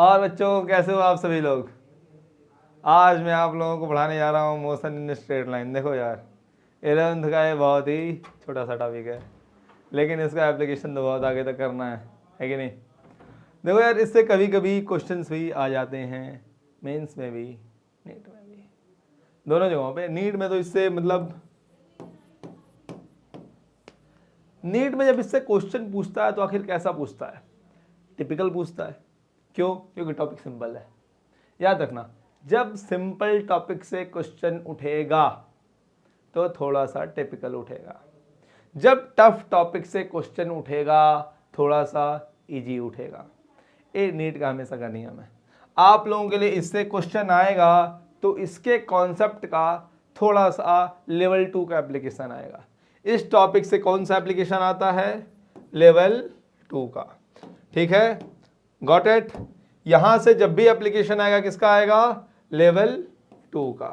और बच्चों कैसे हो आप सभी लोग। आज मैं आप लोगों को पढ़ाने जा रहा हूँ मोशन इन स्ट्रेट लाइन। देखो यार 11th का ये बहुत ही छोटा सा टॉपिक है, लेकिन इसका एप्लीकेशन तो बहुत आगे तक करना है कि नहीं। देखो यार इससे कभी कभी क्वेश्चंस भी आ जाते हैं, मेंस में भी नीट में भी, दोनों जगहों पे। नीट में तो इससे मतलब नीट में जब इससे क्वेश्चन पूछता है तो आखिर कैसा पूछता है? टिपिकल पूछता है। क्यों? क्योंकि टॉपिक सिंपल है। याद रखना, जब सिंपल टॉपिक से क्वेश्चन उठेगा तो थोड़ा सा टिपिकल उठेगा, जब टफ टॉपिक से क्वेश्चन उठेगा थोड़ा सा इजी उठेगा। ये नीट का हमेशा का नियम है। आप लोगों के लिए इससे क्वेश्चन आएगा तो इसके कॉन्सेप्ट का थोड़ा सा लेवल 2 का एप्लीकेशन आएगा। इस टॉपिक से कौन सा एप्लीकेशन आता है? लेवल 2 का। ठीक है, गॉट इट। यहां से जब भी एप्लीकेशन आएगा किसका आएगा? लेवल 2 का।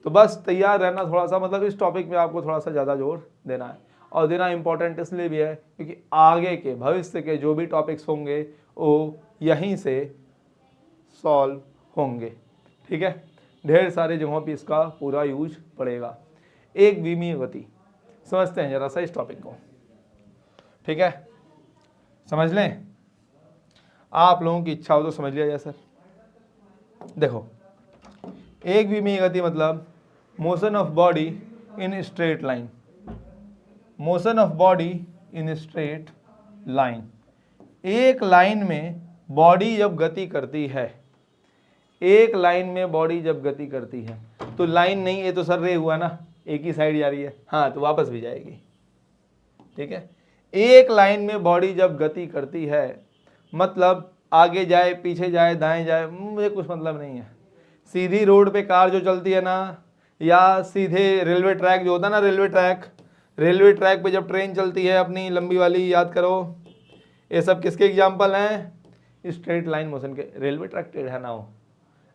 तो बस तैयार रहना थोड़ा सा, मतलब इस टॉपिक में आपको थोड़ा सा ज़्यादा जोर देना है। और देना इंपॉर्टेंट इसलिए भी है क्योंकि आगे के भविष्य के जो भी टॉपिक्स होंगे वो यहीं से सॉल्व होंगे। ठीक है, ढेर सारे जगहों पे इसका पूरा यूज पड़ेगा। एक विमीय गति समझते हैं जरा सा इस टॉपिक को। ठीक है, समझ लें। आप लोगों की इच्छा हो तो समझ लिया जाए सर। देखो, एक विमीय गति मतलब motion of body in straight line. Motion of body in straight line, एक लाइन में बॉडी जब गति करती है, एक लाइन में बॉडी जब गति करती है तो लाइन नहीं, ये तो सर रे हुआ ना, एक ही साइड जा रही है, हाँ तो वापस भी जाएगी। ठीक है, एक लाइन में बॉडी जब गति करती है मतलब आगे जाए पीछे जाए दाएं जाए, मुझे कुछ मतलब नहीं है। सीधी रोड पे कार जो चलती है ना, या सीधे रेलवे ट्रैक जो होता है ना, रेलवे ट्रैक पे जब ट्रेन चलती है अपनी लंबी वाली, याद करो ये सब किसके एग्जाम्पल हैं? स्ट्रेट लाइन मोशन के। रेलवे ट्रैक टेढ़ा ना हो,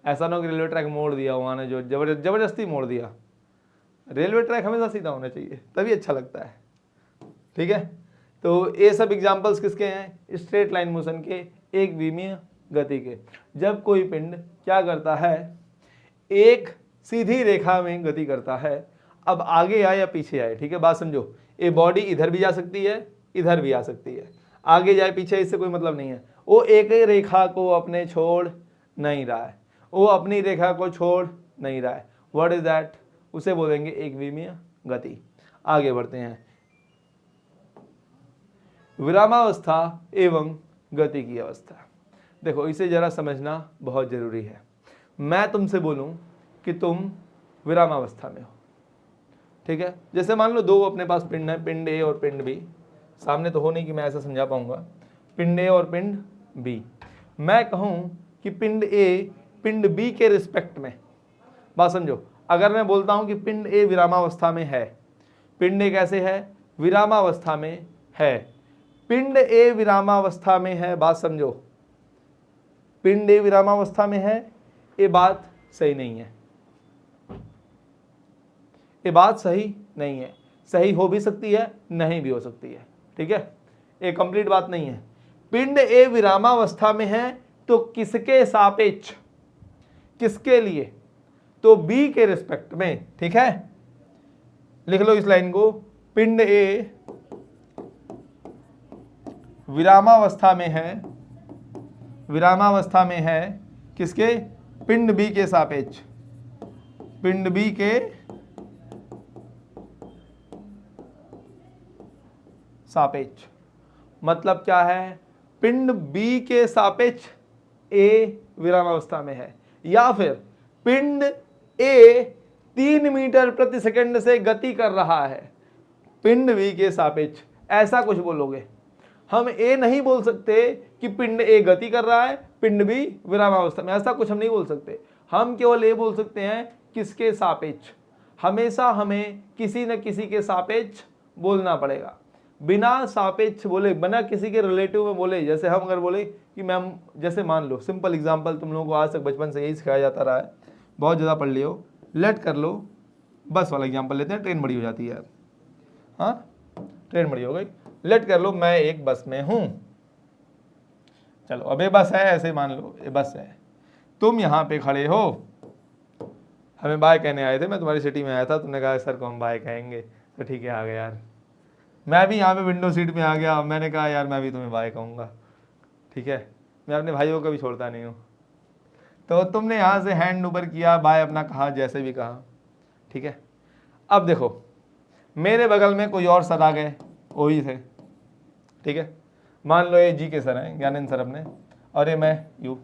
ऐसा ना हो कि रेलवे ट्रैक मोड़ दिया वहाँ ने, जो जबरदस्ती मोड़ दिया। रेलवे ट्रैक हमेशा सीधा होना चाहिए, तभी अच्छा लगता है। ठीक है, तो ये सब एग्जाम्पल्स किसके हैं? स्ट्रेट लाइन मोशन के, एक विमीय गति के। जब कोई पिंड क्या करता है? एक सीधी रेखा में गति करता है, अब आगे आए या पीछे आए। ठीक है, बात समझो। ये बॉडी इधर भी जा सकती है, इधर भी आ सकती है, आगे जाए पीछे इससे कोई मतलब नहीं है। वो एक ही रेखा को अपने छोड़ नहीं रहा है, वो अपनी रेखा को छोड़ नहीं रहा है। What is that? उसे बोलेंगे एक विमीय गति। आगे बढ़ते हैं। विरामावस्था एवं गति की अवस्था। देखो इसे जरा समझना बहुत जरूरी है। मैं तुमसे बोलूं कि तुम विरामावस्था में हो, ठीक है, जैसे मान लो दो अपने पास पिंड है, पिंड ए और पिंड बी। सामने तो हो नहीं कि मैं ऐसा समझा पाऊंगा। पिंड ए और पिंड बी। मैं कहूं कि पिंड ए पिंड बी के रिस्पेक्ट में, बात समझो, अगर मैं बोलता हूं कि पिंड ए विरामावस्था में है, पिंड ए कैसे है? विरामावस्था में है। पिंड ए विरामावस्था में है, बात समझो, पिंड ए विरामावस्था में है, ये बात सही नहीं है, ये बात सही नहीं है। सही हो भी सकती है, नहीं भी हो सकती है। ठीक है, ये कंप्लीट बात नहीं है। पिंड ए विरामावस्था में है तो किसके सापेक्ष? किसके लिए? तो बी के रिस्पेक्ट में। ठीक है, लिख लो इस लाइन को। पिंड ए विरामावस्था में है, विरामावस्था में है किसके? पिंड बी के सापेक्ष, पिंड बी के सापेक्ष। मतलब क्या है? पिंड बी के सापेक्ष ए विरामावस्था में है, या फिर पिंड ए 3 मीटर प्रति सेकंड से गति कर रहा है पिंड बी के सापेक्ष, ऐसा कुछ बोलोगे। हम ए नहीं बोल सकते कि पिंड ए गति कर रहा है, पिंड बी विरामावस्था में, ऐसा कुछ हम नहीं बोल सकते। हम केवल ये बोल सकते हैं किसके सापेक्ष। हमेशा हमें किसी न किसी के सापेक्ष बोलना पड़ेगा। बिना सापेक्ष बोले, बिना किसी के रिलेटिव में बोले, जैसे हम अगर बोले कि मैम, जैसे मान लो सिंपल एग्जांपल, तुम लोगों को आज तक बचपन से यही सिखाया जाता रहा है, बहुत ज़्यादा पढ़ लियो, लेट कर लो, बस वाला एग्जांपल लेते हैं, ट्रेन बड़ी हो जाती है। हाँ, ट्रेन बड़ी हो गई, लेट कर लो मैं एक बस में हूँ, चलो अब ये बस है, ऐसे मान लो ये बस है, तुम यहाँ पे खड़े हो, हमें बाय कहने आए थे, मैं तुम्हारी सिटी में आया था, तुमने कहा सर को हम बाय कहेंगे, तो ठीक है आ गए यार। मैं भी यहाँ पे विंडो सीट में आ गया, मैंने कहा यार मैं भी तुम्हें बाय कहूँगा, ठीक है, मैं अपने भाइयों को भी छोड़ता नहीं हूँ। तो तुमने यहाँ से हैंड ऊपर किया, बाय अपना कहा, जैसे भी कहा, ठीक है। अब देखो मेरे बगल में कोई और सर आ गए, वही थे, ठीक है, मान लो ये जी के सर हैं, ज्ञानेंद्र सर अपने, और ये मैं यू।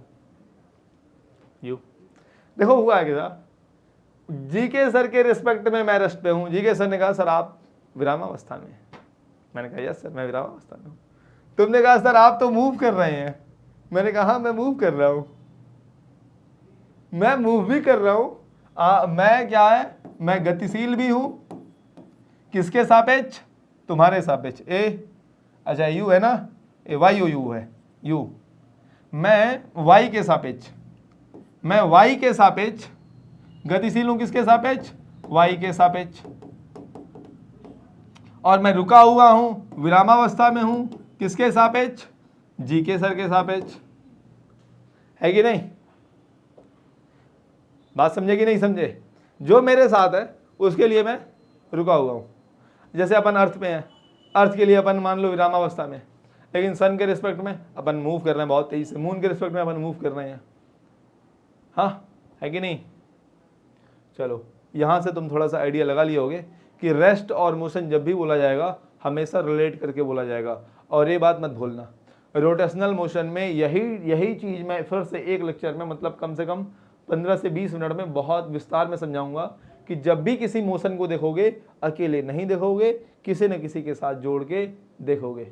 देखो हुआ है क्या, जी के सर के रिस्पेक्ट में मैं रेस्ट पे हूँ, जी के सर ने कहा सर आप विरामावस्था में, मैंने कहा यस सर मैं विरामावस्था में हूँ। तुमने कहा सर आप तो मूव कर रहे हैं, मैंने कहा हाँ मैं मूव कर रहा हूँ, मैं मूव भी कर रहा हूँ, मैं क्या है, मैं गतिशील भी हूँ, किसके सापेक्ष, तुम्हारे सापेक्ष, ए अच्छा यू है ना, ए वाई ओ यू है, यू, मैं वाई के सापेक्ष, मैं वाई के सापेक्ष गतिशील हूं, किसके सापेक्ष, वाई के सापेक्ष, और मैं रुका हुआ हूं, विरामावस्था में हूं, किसके सापेक्ष, जी के सर के सापेक्ष, है कि नहीं, बात समझे कि नहीं समझे, जो मेरे साथ है उसके लिए मैं रुका हुआ हूं। जैसे अपन अर्थ में है, अर्थ के लिए अपन मान लो विरामावस्था में, लेकिन सन के रिस्पेक्ट में अपन मूव कर रहे हैं बहुत तेजी से, मून के रिस्पेक्ट में अपन मूव कर रहे हैं, हाँ है कि नहीं। चलो यहाँ से तुम थोड़ा सा आइडिया लगा लिए होगे कि रेस्ट और मोशन जब भी बोला जाएगा हमेशा रिलेट करके बोला जाएगा, और ये बात मत भूलना, रोटेशनल मोशन में यही चीज़ मैं फिर से एक लेक्चर में, मतलब कम से कम 15 से 20 मिनट में बहुत विस्तार में समझाऊंगा कि जब भी किसी मोशन को देखोगे अकेले नहीं देखोगे, किसी न किसी के साथ जोड़ के देखोगे,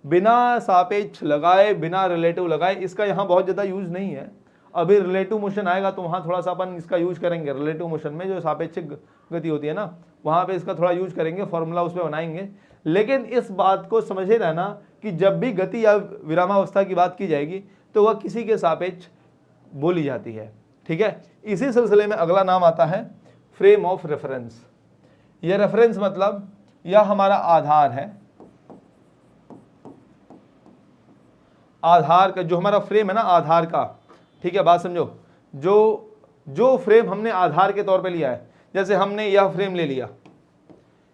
बिना सापेक्ष लगाए, बिना रिलेटिव लगाए। इसका यहाँ बहुत ज़्यादा यूज नहीं है, अभी रिलेटिव मोशन आएगा तो वहाँ थोड़ा सा अपन इसका यूज करेंगे, रिलेटिव मोशन में जो सापेक्षिक गति होती है ना, वहाँ पे इसका थोड़ा यूज करेंगे, फॉर्मूला उस पर बनाएंगे। लेकिन इस बात को समझे रहना कि जब भी गति या विरामावस्था की बात की जाएगी तो वह किसी के सापेक्ष बोली जाती है, ठीक है। इसी सिलसिले में अगला नाम आता है फ्रेम ऑफ रेफरेंस। यह रेफरेंस मतलब यह हमारा आधार है, आधार का जो हमारा फ्रेम है ना, आधार का, ठीक है, बात समझो, जो फ्रेम हमने आधार के तौर पे लिया है, जैसे हमने यह फ्रेम ले लिया,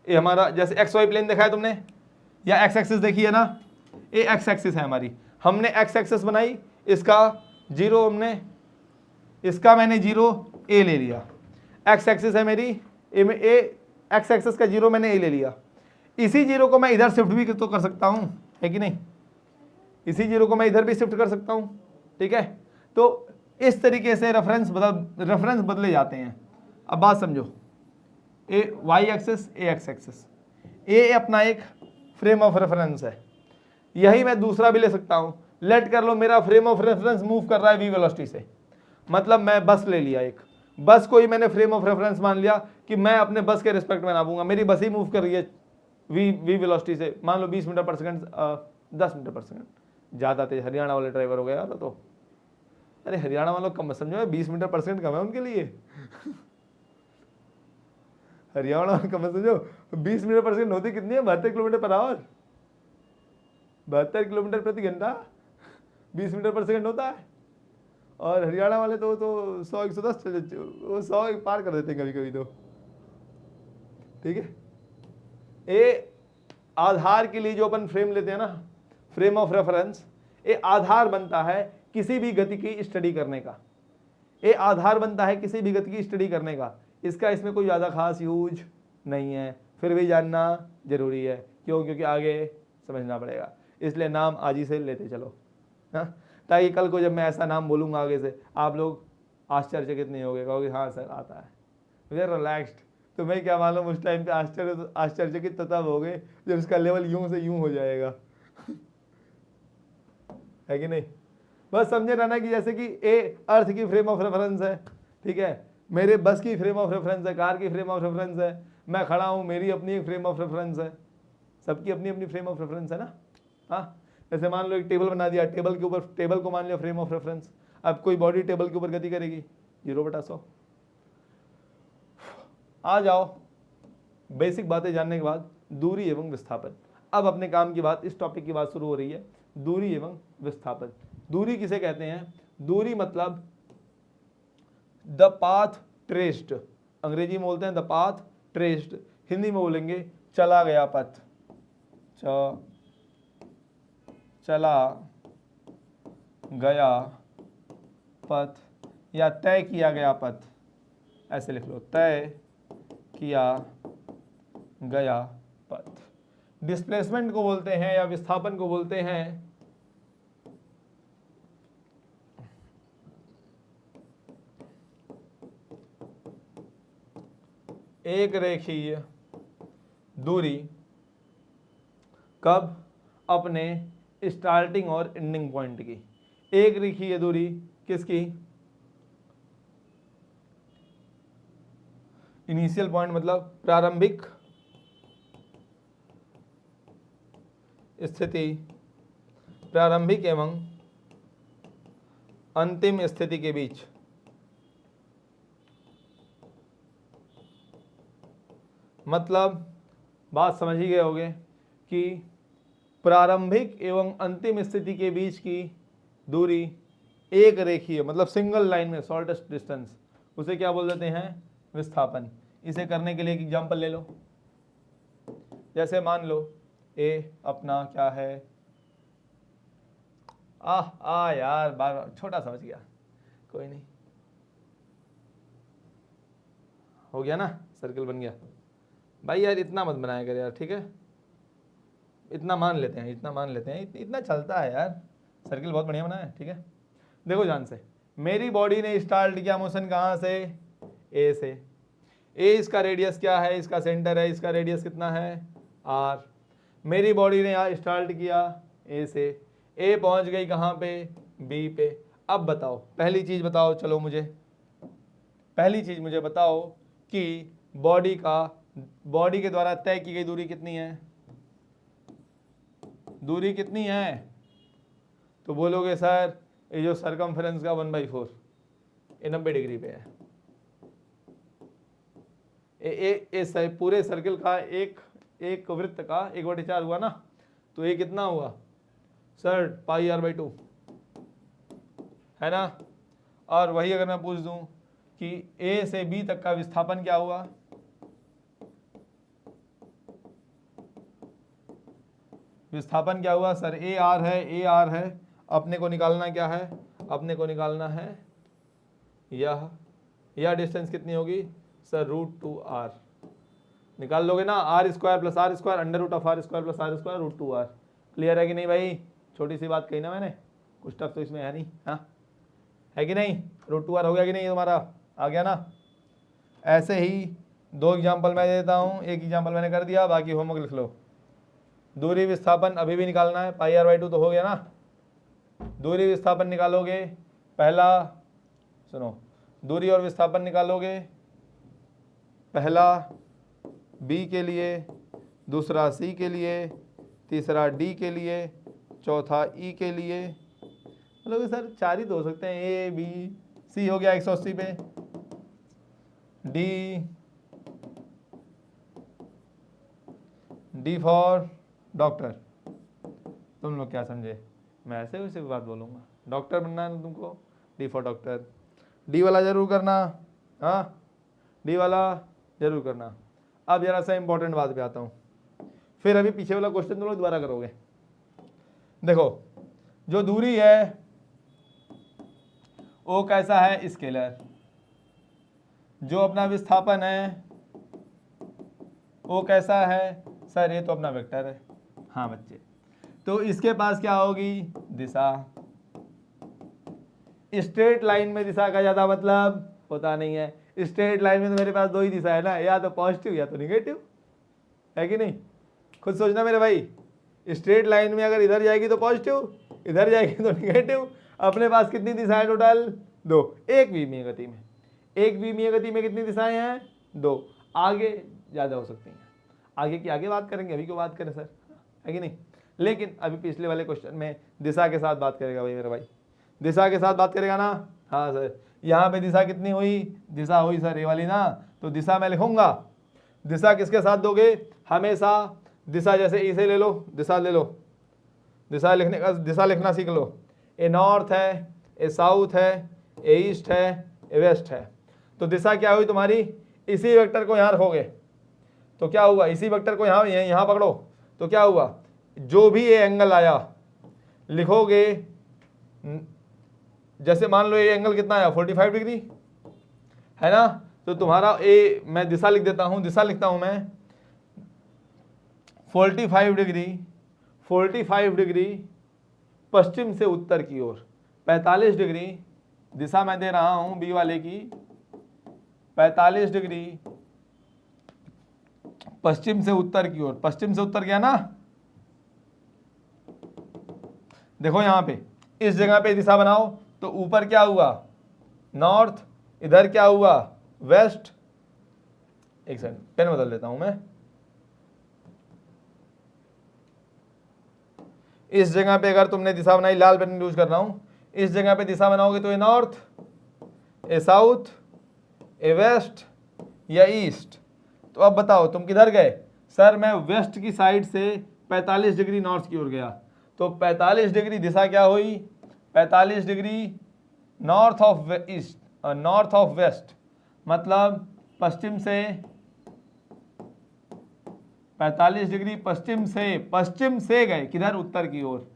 ये हमारा जैसे एक्स वाई प्लेन देखा है तुमने, या एक्स एक्सिस देखी है ना, ये एक्स एक्सिस है हमारी, हमने एक्स एक्सिस बनाई, इसका जीरो हमने, इसका मैंने जीरो ए ले लिया, एक्स एक्सिस है मेरी ए, एक्स एक्सिस का जीरो मैंने ए ले लिया, इसी जीरो को मैं इधर शिफ्ट भी तो कर सकता हूं, है कि नहीं, इसी जीरो को मैं इधर भी शिफ्ट कर सकता हूं, ठीक है। तो इस तरीके से रेफरेंस बदले जाते हैं। अब बात समझो, ए वाई एक्सिस, ए एक्स एक्सिस, ए अपना एक फ्रेम ऑफ रेफरेंस है, यही मैं दूसरा भी ले सकता हूं। लेट कर लो मेरा फ्रेम ऑफ रेफरेंस मूव कर रहा है वी वेलोसिटी से, मतलब मैं बस ले लिया, एक बस को ही मैंने फ्रेम ऑफ रेफरेंस मान लिया कि मैं अपने बस के रिस्पेक्ट में नापूंगा, मेरी बस ही मूव कर रही है वी वेलोसिटी से, मान लो 20 मीटर पर सेकंड, 10 मीटर पर सेकंड, ज़्यादा तेज हरियाणा वाले ड्राइवर हो गया यार तो, अरे हरियाणा वालों कम समझो, 20 मीटर पर सेकंड कम है उनके लिए हरियाणा कम समझो, 20 मीटर पर सेकंड होती कितनी है, 72 किलोमीटर पर आवर, 72 किलोमीटर प्रति घंटा 20 मीटर पर सेकंड होता है। और हरियाणा वाले तो 100 110 चल, वो 100 पार कर देते हैं कभी कभी तो, ठीक है। ये आधार के लिए जो अपन फ्रेम लेते हैं ना, फ्रेम ऑफ रेफरेंस, ये आधार बनता है किसी भी गति की स्टडी करने का, ये आधार बनता है किसी भी गति की स्टडी करने का। इसका इसमें कोई ज़्यादा खास यूज नहीं है, फिर भी जानना जरूरी है, क्यों, क्योंकि आगे समझना पड़ेगा, इसलिए नाम आज ही से लेते चलो, हाँ, ताकि कल को जब मैं ऐसा नाम बोलूँगा आगे से आप लोग आश्चर्यचकित नहीं होगे, कहोगे हाँ सर आता है, मुझे रिलैक्स्ड। तो मैं क्या मालूम उस टाइम पे आश्चर्यचकित तो तब हो गए जब उसका लेवल यूं से यूं हो जाएगा है कि नहीं। बस समझे रहना कि जैसे कि ए अर्थ की फ्रेम ऑफ रेफरेंस है, ठीक है, मेरे बस की फ्रेम ऑफ रेफरेंस है, कार की फ्रेम ऑफ रेफरेंस है, मैं खड़ा हूँ मेरी अपनी एक फ्रेम ऑफ रेफरेंस है, सबकी अपनी अपनी फ्रेम ऑफ रेफरेंस है ना। हाँ, जैसे मान लो एक टेबल बना दिया, टेबल के ऊपर, टेबल को मान लिया फ्रेम ऑफ रेफरेंस, अब कोई बॉडी टेबल के ऊपर गति करेगी 0/100। आ जाओ बेसिक बातें जानने के बाद दूरी एवं विस्थापन। अब अपने काम की बात, इस टॉपिक की बात शुरू हो रही है, दूरी एवं विस्थापन। दूरी किसे कहते हैं? दूरी मतलब द पाथ ट्रेस्ड, अंग्रेजी में बोलते हैं द पाथ ट्रेस्ड, हिंदी में बोलेंगे चला गया पथ, चला गया पथ या तय किया गया पथ, ऐसे लिख लो, तय किया गया पथ। डिस्प्लेसमेंट को बोलते हैं या विस्थापन को बोलते हैं एक रेखीय दूरी, कब? अपने स्टार्टिंग और एंडिंग पॉइंट की। एक रेखीय दूरी किसकी? इनिशियल पॉइंट मतलब प्रारंभिक स्थिति, प्रारंभिक एवं अंतिम स्थिति के बीच। मतलब बात समझ ही गए होगे कि प्रारंभिक एवं अंतिम स्थिति के बीच की दूरी एक रेखीय मतलब सिंगल लाइन में शॉर्टेस्ट डिस्टेंस, उसे क्या बोल देते हैं? विस्थापन। इसे करने के लिए एक एग्जांपल ले लो। जैसे मान लो ए अपना क्या है, यार बार छोटा समझ गया, कोई नहीं, हो गया ना, सर्कल बन गया। भाई यार इतना मत बनाया कर यार, ठीक है, इतना मान लेते हैं, इतना चलता है यार, सर्कल बहुत बढ़िया बना है, ठीक है। देखो ध्यान से, मेरी बॉडी ने स्टार्ट किया मोशन कहाँ से? ए से। ए इसका रेडियस क्या है? इसका सेंटर है, इसका रेडियस कितना है? आर। मेरी बॉडी ने यहाँ स्टार्ट किया ए से, ए पहुँच गई कहाँ पे? बी पे। अब बताओ, पहली चीज़ बताओ, चलो मुझे पहली चीज़ मुझे बताओ कि बॉडी के द्वारा तय की गई दूरी कितनी है? दूरी कितनी है? तो बोलोगे सर ये जो सरकमफ्रेंस का 1/4 ये 90 डिग्री पे है। पूरे सर्कल का एक वृत्त का 1/4 हुआ ना, तो ये कितना हुआ सर? πr/2 है ना। और वही अगर मैं पूछ दूं कि ए से बी तक का विस्थापन क्या हुआ? विस्थापन क्या हुआ सर? ए आर है, अपने को निकालना क्या है? अपने को निकालना है यह डिस्टेंस कितनी होगी सर? √2r। निकाल लोगे ना, r² + r² √r² + r² √2r। Clear है कि नहीं भाई? छोटी सी बात कही ना मैंने, कुछ टफ तो इसमें है नहीं, हाँ है कि नहीं? √2r हो गया कि नहीं तुम्हारा? आ गया ना। ऐसे ही दो एग्जाम्पल मैं देता हूँ, एक एग्जाम्पल मैंने कर दिया, बाकी होमवर्क लिख लो। दूरी विस्थापन अभी भी निकालना है, πr/2 तो हो गया ना। दूरी विस्थापन निकालोगे, पहला सुनो, दूरी और विस्थापन निकालोगे, पहला बी के लिए, दूसरा सी के लिए, तीसरा डी के लिए, चौथा ई के लिए। मतलब सर 4 ही तो हो सकते हैं, ए बी सी हो गया 180 पे, डी फॉर डॉक्टर। तुम लोग क्या समझे? मैं ऐसे वैसे बात बोलूँगा, डॉक्टर बनना है तुमको, डी फॉर डॉक्टर। डी वाला जरूर करना, हाँ डी वाला जरूर करना। अब जरा सा इंपॉर्टेंट बात पे आता हूँ, फिर अभी पीछे वाला क्वेश्चन तुम लोग दोबारा करोगे। देखो जो दूरी है वो कैसा है? स्केलर। जो अपना विस्थापन है वो कैसा है सर? ये तो अपना वेक्टर है। हाँ बच्चे, तो इसके पास क्या होगी? दिशा। स्ट्रेट लाइन में दिशा का ज्यादा मतलब होता नहीं है। स्ट्रेट लाइन में तो मेरे पास 2 ही दिशा है ना, या तो पॉजिटिव या तो निगेटिव, है कि नहीं? खुद सोचना मेरे भाई, स्ट्रेट लाइन में अगर इधर जाएगी तो पॉजिटिव, इधर जाएगी तो निगेटिव। अपने पास कितनी दिशाएं टोटल? 2। एक विमीय गति में, एक विमीय गति में कितनी दिशाएं हैं? 2। आगे ज़्यादा हो सकती हैं, आगे की आगे बात करेंगे, अभी क्यों बात करें सर, है कि नहीं? लेकिन अभी पिछले वाले क्वेश्चन में दिशा के साथ बात करेगा भाई मेरा भाई, दिशा के साथ बात करेगा ना। हाँ सर, यहाँ पे दिशा कितनी हुई? दिशा हुई सर ये वाली ना, तो दिशा मैं लिखूंगा। दिशा किसके साथ दोगे? हमेशा दिशा जैसे इसे ले लो, दिशा ले लो, दिशा लिखना सीख लो। ए नॉर्थ है, ए साउथ है, ए ईस्ट है, ए वेस्ट है। तो दिशा क्या हुई तुम्हारी, इसी वेक्टर को यहाँ रखोगे तो क्या हुआ, इसी वेक्टर को यहाँ पकड़ो तो क्या हुआ, जो भी ये एंगल आया लिखोगे, जैसे मान लो ये एंगल कितना आया 45 डिग्री है ना, तो तुम्हारा ए, मैं दिशा लिख देता हूं, दिशा लिखता हूं मैं 45 डिग्री पश्चिम से उत्तर की ओर, 45 डिग्री दिशा मैं दे रहा हूं बी वाले की, 45 डिग्री पश्चिम से उत्तर की ओर, पश्चिम से उत्तर गया ना, देखो यहां पे इस जगह पे दिशा बनाओ तो ऊपर क्या हुआ नॉर्थ, इधर क्या हुआ वेस्ट। एक सेकंड पेन बदल देता हूं मैं, इस जगह पे अगर तुमने दिशा बनाई, लाल पेन यूज कर रहा हूं, इस जगह पे दिशा बनाओगे तो ये नॉर्थ, ए साउथ, ए वेस्ट या ईस्ट। तो अब बताओ तुम किधर गए, सर मैं वेस्ट की साइड से 45 डिग्री नॉर्थ की ओर गया, तो 45 डिग्री दिशा क्या हुई, 45 degree north of east, north of west, मतलब पश्चिम से 45 डिग्री पश्चिम से गए किधर, उत्तर की ओर,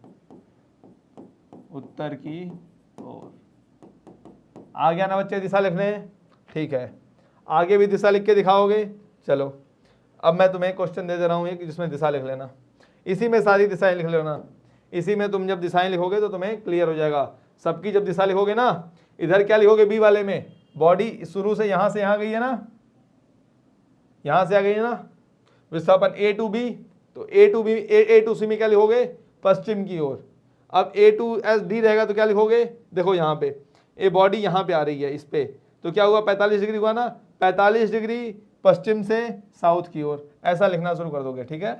उत्तर की ओर। आ गया ना बच्चे दिशा लिखने, ठीक है, आगे भी दिशा लिख के दिखाओगे। चलो अब मैं तुम्हें क्वेश्चन दे रहा हूं एक जिसमें दिशा लिख लेना, इसी में सारी दिशाएं लिख लेना, इसी में तुम जब दिशाएं लिखोगे तो तुम्हें क्लियर हो जाएगा। सबकी जब दिशा लिखोगे ना, इधर क्या लिखोगे बी वाले में, बॉडी शुरू से यहां गई है ना, यहां से आ गई है ना विस्थापन ए टू बी, तो ए टू सी में क्या लिखोगे पश्चिम की ओर। अब ए टू एस डी रहेगा तो क्या लिखोगे, देखो यहाँ पे ए बॉडी यहाँ पे आ रही है इस पे, तो क्या हुआ 45 डिग्री हुआ ना, 45 डिग्री पश्चिम से साउथ की ओर, ऐसा लिखना शुरू कर दोगे। ठीक है,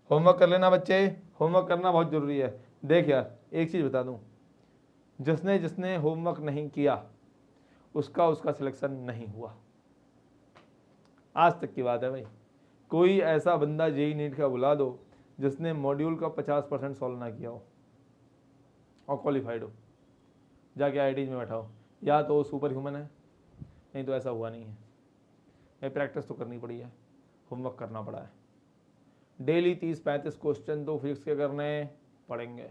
होमवर्क कर लेना बच्चे, होमवर्क करना बहुत जरूरी है। देख यार एक चीज बता दूं, जिसने होमवर्क नहीं किया उसका सिलेक्शन नहीं हुआ, आज तक की बात है भाई। कोई ऐसा बंदा जेई नीट का बुला दो जिसने मॉड्यूल का 50% सॉल्व ना किया हो और क्वालिफाइड हो, जाके आईआईटीज में बैठा हो, या तो सुपर ह्यूमन है, नहीं तो ऐसा हुआ नहीं है। मैं प्रैक्टिस तो करनी पड़ी है, होमवर्क करना पड़ा है, डेली 30-35 क्वेश्चन तो फिजिक्स के करने पड़ेंगे।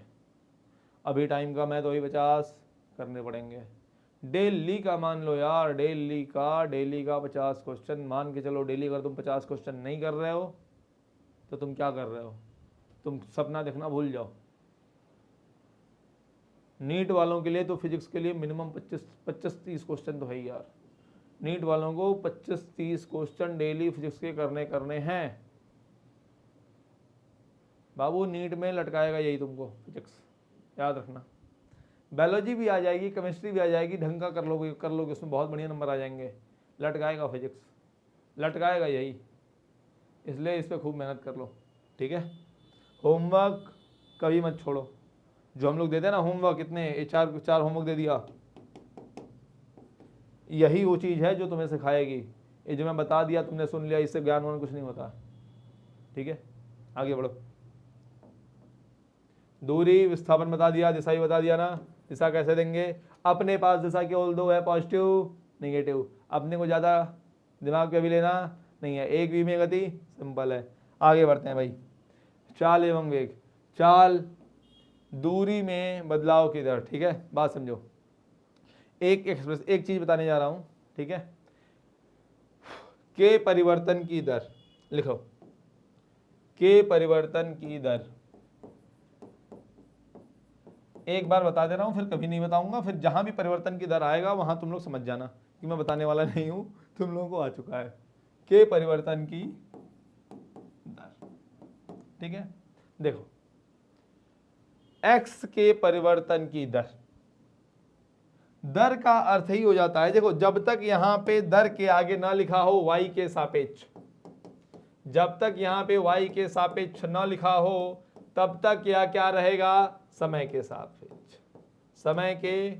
अभी टाइम का मैं तो वही 50 करने पड़ेंगे डेली का, मान लो यार डेली का 50 क्वेश्चन मान के चलो। डेली अगर तुम 50 क्वेश्चन नहीं कर रहे हो तो तुम क्या कर रहे हो, तुम सपना देखना भूल जाओ। नीट वालों के लिए तो फिजिक्स के लिए मिनिमम 25-30 क्वेश्चन तो है ही यार, नीट वालों को 25-30 क्वेश्चन डेली फिजिक्स के करने हैं बाबू। नीट में लटकाएगा यही तुमको फिजिक्स, याद रखना। बायोलॉजी भी आ जाएगी, केमिस्ट्री भी आ जाएगी, ढंग का कर लोगे उसमें बहुत बढ़िया नंबर आ जाएंगे, लटकाएगा फिजिक्स, लटकाएगा यही, इसलिए इस पर खूब मेहनत कर लो। ठीक है, होमवर्क कभी मत छोड़ो। जो हम लोग देते हैं ना होमवर्क, इतने चार होमवर्क दे दिया, यही वो चीज़ है जो तुम्हें सिखाएगी। ये जो मैं बता दिया तुमने सुन लिया, इससे ज्ञान वान कुछ नहीं होता। ठीक है, आगे बढ़ो। दूरी विस्थापन बता दिया, दिशा भी बता दिया ना। दिशा कैसे देंगे, अपने पास दिशा केवल दो है, पॉजिटिव नेगेटिव, अपने को ज़्यादा दिमाग पे भी लेना नहीं है। एक वी में गति सिंपल है। आगे बढ़ते हैं भाई। चाल एवं वेग, चाल दूरी में बदलाव की दर। ठीक है, बात समझो। एक चीज बताने जा रहा हूं, ठीक है, के परिवर्तन की दर लिखो, के परिवर्तन की दर। एक बार बता दे रहा हूं, फिर कभी नहीं बताऊंगा, फिर जहां भी परिवर्तन की दर आएगा वहां तुम लोग समझ जाना कि मैं बताने वाला नहीं हूं, तुम लोगों को आ चुका है के परिवर्तन की दर। ठीक है, देखो x के परिवर्तन की दर, दर का अर्थ ही हो जाता है, देखो जब तक यहां पे दर के आगे ना लिखा हो y के सापेक्ष, जब तक यहां पे y के सापेक्ष ना लिखा हो तब तक यह क्या रहेगा, समय के सापेक्ष, समय के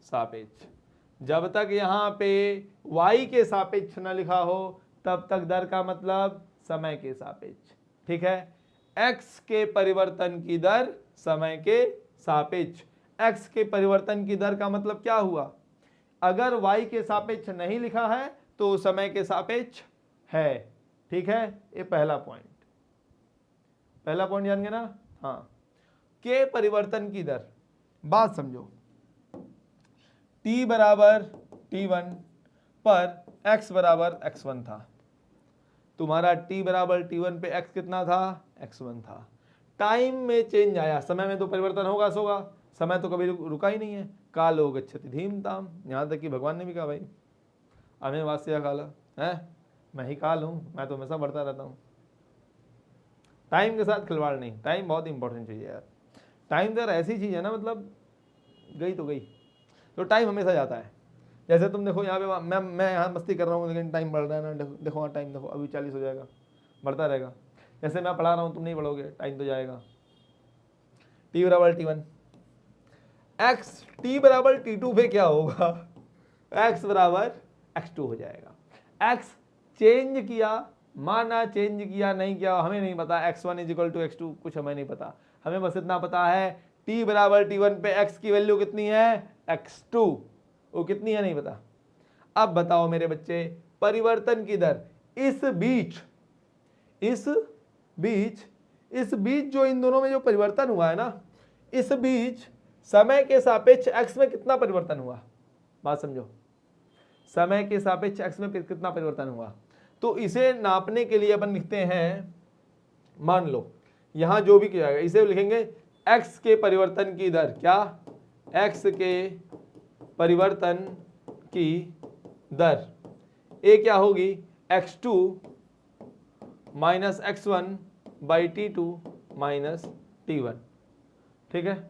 सापेक्ष। जब तक यहां पे y के सापेक्ष ना लिखा हो तब तक दर का मतलब समय के सापेक्ष। ठीक है, x के परिवर्तन की दर समय के सापेक्ष। x के परिवर्तन की दर का मतलब क्या हुआ, अगर y के सापेक्ष नहीं लिखा है तो समय के सापेक्ष है। ठीक है, ये पहला पॉइंट जान गए ना। हाँ, के परिवर्तन की दर, बात समझो, t बराबर t1 पर x बराबर x1 था। तुम्हारा t बराबर t1 पे x कितना था, x1 था। टाइम में चेंज आया, समय में तो परिवर्तन होगा सोगा, समय तो कभी रुका ही नहीं है। कालो गच्छति धीमताम, यहाँ तक कि भगवान ने भी कहा भाई अमे वास्य काला है, मैं ही काल हूँ, मैं तो हमेशा बढ़ता रहता हूँ। टाइम के साथ खिलवाड़ नहीं, टाइम बहुत इंपॉर्टेंट चीज़ है यार। टाइम तो यार ऐसी चीज़ है ना, मतलब गई तो गई, तो टाइम हमेशा जाता है। जैसे तुम देखो यहाँ पे मैं यहाँ मस्ती कर रहा हूँ लेकिन टाइम बढ़ रहा है ना, देखो हाँ टाइम देखो अभी 40 हो जाएगा, बढ़ता रहेगा। जैसे मैं पढ़ा रहा हूँ तुम नहीं पढ़ोगे, टाइम तो जाएगा। t बराबर t1, x t बराबर t2 पे क्या होगा, x बराबर x2 हो जाएगा। x चेंज किया, माना चेंज किया नहीं किया हमें नहीं पता, x1 इजिकल टू x2 कुछ हमें नहीं पता, हमें बस इतना पता है t बराबर t1 पे x की वैल्यू कितनी है, x2, वो कितनी है नहीं पता। अब बताओ मेरे बच्चे, परिवर्तन की दर इस बीच जो इन दोनों में जो परिवर्तन हुआ है ना, इस बीच समय के सापेक्ष x में कितना परिवर्तन हुआ, बात समझो, समय के सापेक्ष x में कितना परिवर्तन हुआ। तो इसे नापने के लिए अपन लिखते हैं, मान लो यहां जो भी किया जाएगा इसे लिखेंगे x के परिवर्तन की दर, क्या, x के परिवर्तन की दर, ये क्या होगी, x2 minus x1 by t2 minus t1। ठीक है,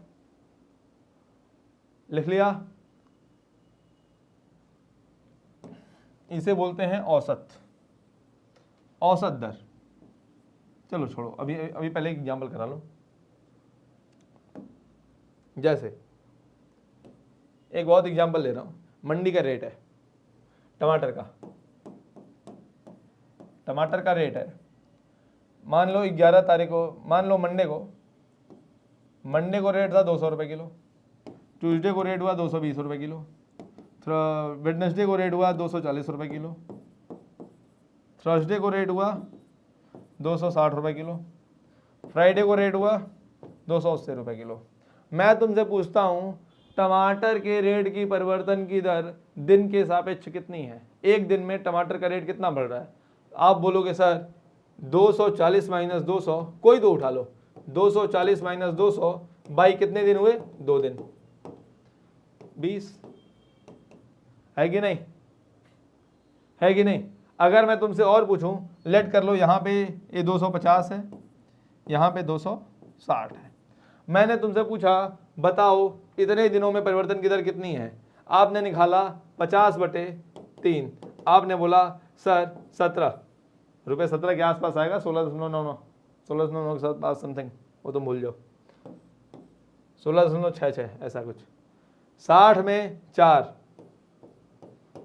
लिख लिया। इसे बोलते हैं औसत दर। चलो छोड़ो, अभी पहले एग्जाम्पल करा लो। जैसे एक बहुत एग्जाम्पल ले रहा हूं, मंडी का रेट है टमाटर का रेट है, मान लो 11 तारीख को, मान लो मंडे को रेट था 200 रुपये किलो, ट्यूसडे को रेट हुआ 220 रुपये किलो, वेडनेसडे को रेट हुआ 240 रुपये किलो, थर्सडे को रेट हुआ 260 रुपये किलो, फ्राइडे को रेट हुआ 280 रुपये किलो। मैं तुमसे पूछता हूँ टमाटर के रेट की परिवर्तन की दर दिन के सापेक्ष कितनी है, एक दिन में टमाटर का रेट कितना बढ़ रहा है। आप बोलोगे सर 240 माइनस 200, कोई तो उठा लो, 240 माइनस 200 बाई कितने दिन हुए, 2 दिन, 20 है कि नहीं, है कि नहीं। अगर मैं तुमसे और पूछूं, लेट कर लो, यहाँ पे ये 250 है, यहाँ पे 260 है, मैंने तुमसे पूछा बताओ इतने दिनों में परिवर्तन की दर कितनी है, आपने निकाला 50/3, आपने बोला सर 17 रुपये, 17 के आसपास आएगा, 16.99 के साथ पास समथिंग, वो तुम भूल जाओ, 16.66 ऐसा कुछ, 60 में 4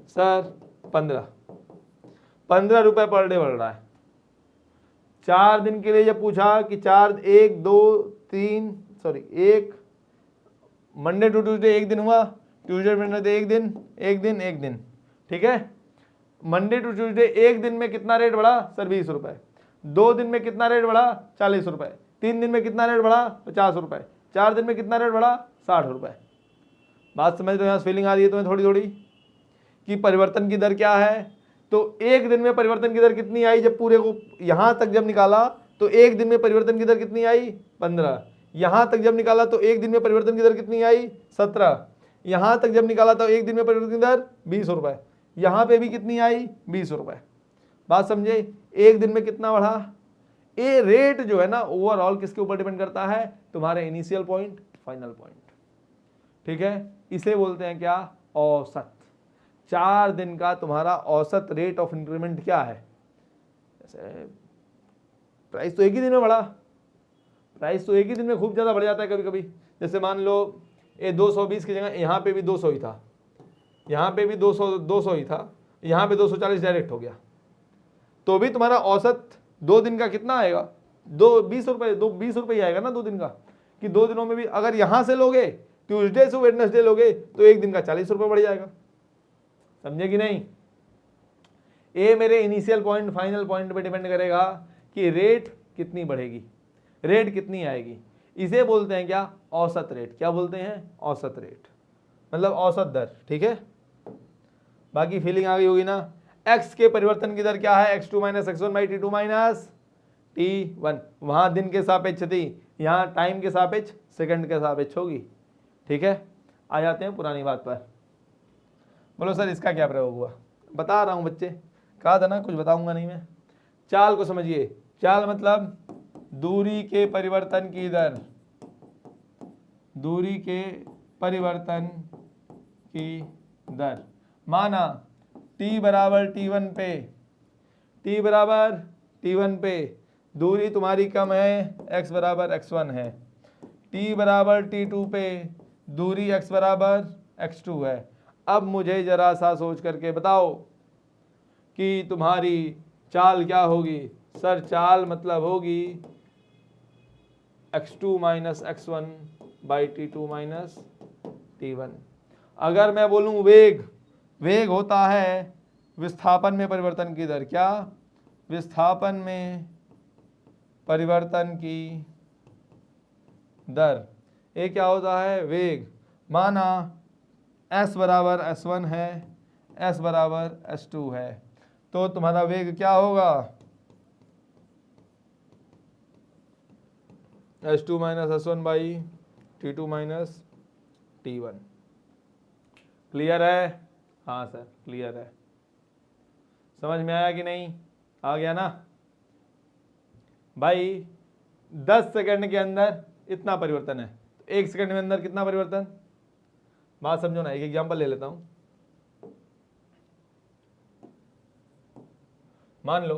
सर 15 रुपये पर डे बढ़ रहा है। 4 दिन के लिए जब पूछा कि 1 मंडे टू ट्यूसडे एक दिन हुआ, ट्यूसडे वेडनेसडे एक दिन, ठीक है। मंडे टू ट्यूसडे एक दिन में कितना रेट बढ़ा सर, 20 रुपये, 2 दिन में कितना रेट बढ़ा 40 रुपये, 3 दिन में कितना रेट बढ़ा 50 रुपये, 4 दिन में कितना रेट बढ़ा 60 रुपये। बात समझ रहे हो, यहाँ फीलिंग आ रही है तुम्हें थोड़ी थोड़ी कि परिवर्तन की दर क्या है। तो एक दिन में परिवर्तन की दर कितनी आई, जब पूरे को यहाँ तक जब निकाला तो एक दिन में परिवर्तन की दर कितनी आई 15, यहाँ तक जब निकाला तो एक दिन में परिवर्तन की दर कितनी आई 17, यहाँ तक जब निकाला तो एक दिन में परिवर्तन की दर 20 रुपये, यहाँ पे भी कितनी आई 20 रुपये। बात समझे, एक दिन में कितना बढ़ा। ये रेट जो है ना ओवरऑल किसके ऊपर डिपेंड करता है, तुम्हारे इनिशियल पॉइंट फाइनल पॉइंट, ठीक है। इसे बोलते हैं क्या, औसत। 4 दिन का तुम्हारा औसत रेट ऑफ इंक्रीमेंट क्या है। जैसे प्राइस तो एक ही दिन में बढ़ा, प्राइस तो एक ही दिन में खूब ज़्यादा बढ़ जाता है कभी कभी। जैसे मान लो ये 220 की जगह यहाँ पे भी 200 ही था, यहाँ पे भी 200 ही था, यहाँ पे 240 डायरेक्ट हो गया, तो भी तुम्हारा औसत 2 दिन का कितना आएगा, 20 रुपये, 20 रुपये आएगा ना 2 दिन का, कि 2 दिनों में भी अगर यहां से लोगे, ट्यूसडे से वेडनेसडे लोगे, तो 1 दिन का 40 रुपये बढ़ जाएगा। समझे कि नहीं? ये मेरे इनिशियल पॉइंट फाइनल पॉइंट पे डिपेंड करेगा कि रेट कितनी बढ़ेगी, रेट कितनी आएगी। इसे बोलते हैं क्या, औसत रेट। क्या बोलते हैं, औसत रेट, मतलब औसत दर। ठीक है, बाकी फीलिंग आ गई होगी ना। x के परिवर्तन की दर क्या है, x2 minus x1 by t2 minus t1। वहां दिन के सापेक्ष थी, यहाँ टाइम के सापेक्ष, सेकंड के सापेक्ष होगी। ठीक है, आ जाते हैं पुरानी बात पर। बोलो सर इसका क्या प्रयोग हुआ? बता रहा हूं बच्चे, कहा था ना कुछ बताऊंगा नहीं मैं। चाल को समझिए, चाल मतलब दूरी के परिवर्तन की दर, दूरी के परिवर्तन की दर। माना t बराबर t1 पे, t बराबर t1 पे दूरी तुम्हारी कम है, x बराबर x1 है। t बराबर t2 पे दूरी x बराबर x2 है। अब मुझे जरा सा सोच करके बताओ कि तुम्हारी चाल क्या होगी। सर चाल मतलब होगी x2 minus x1 by t2 minus t1। अगर मैं बोलूं वेग, वेग होता है विस्थापन में परिवर्तन की दर। क्या, विस्थापन में परिवर्तन की दर। ये क्या होता है, वेग। माना s बराबर s1 है, s बराबर s2 है, तो तुम्हारा वेग क्या होगा, s2 minus s1 by t2 minus t1। Clear है? हाँ सर क्लियर है। समझ में आया कि नहीं? आ गया ना भाई। 10 सेकंड के अंदर इतना परिवर्तन है, तो 1 सेकंड में अंदर कितना परिवर्तन। बात समझो ना, एक एग्जांपल ले लेता हूं। मान लो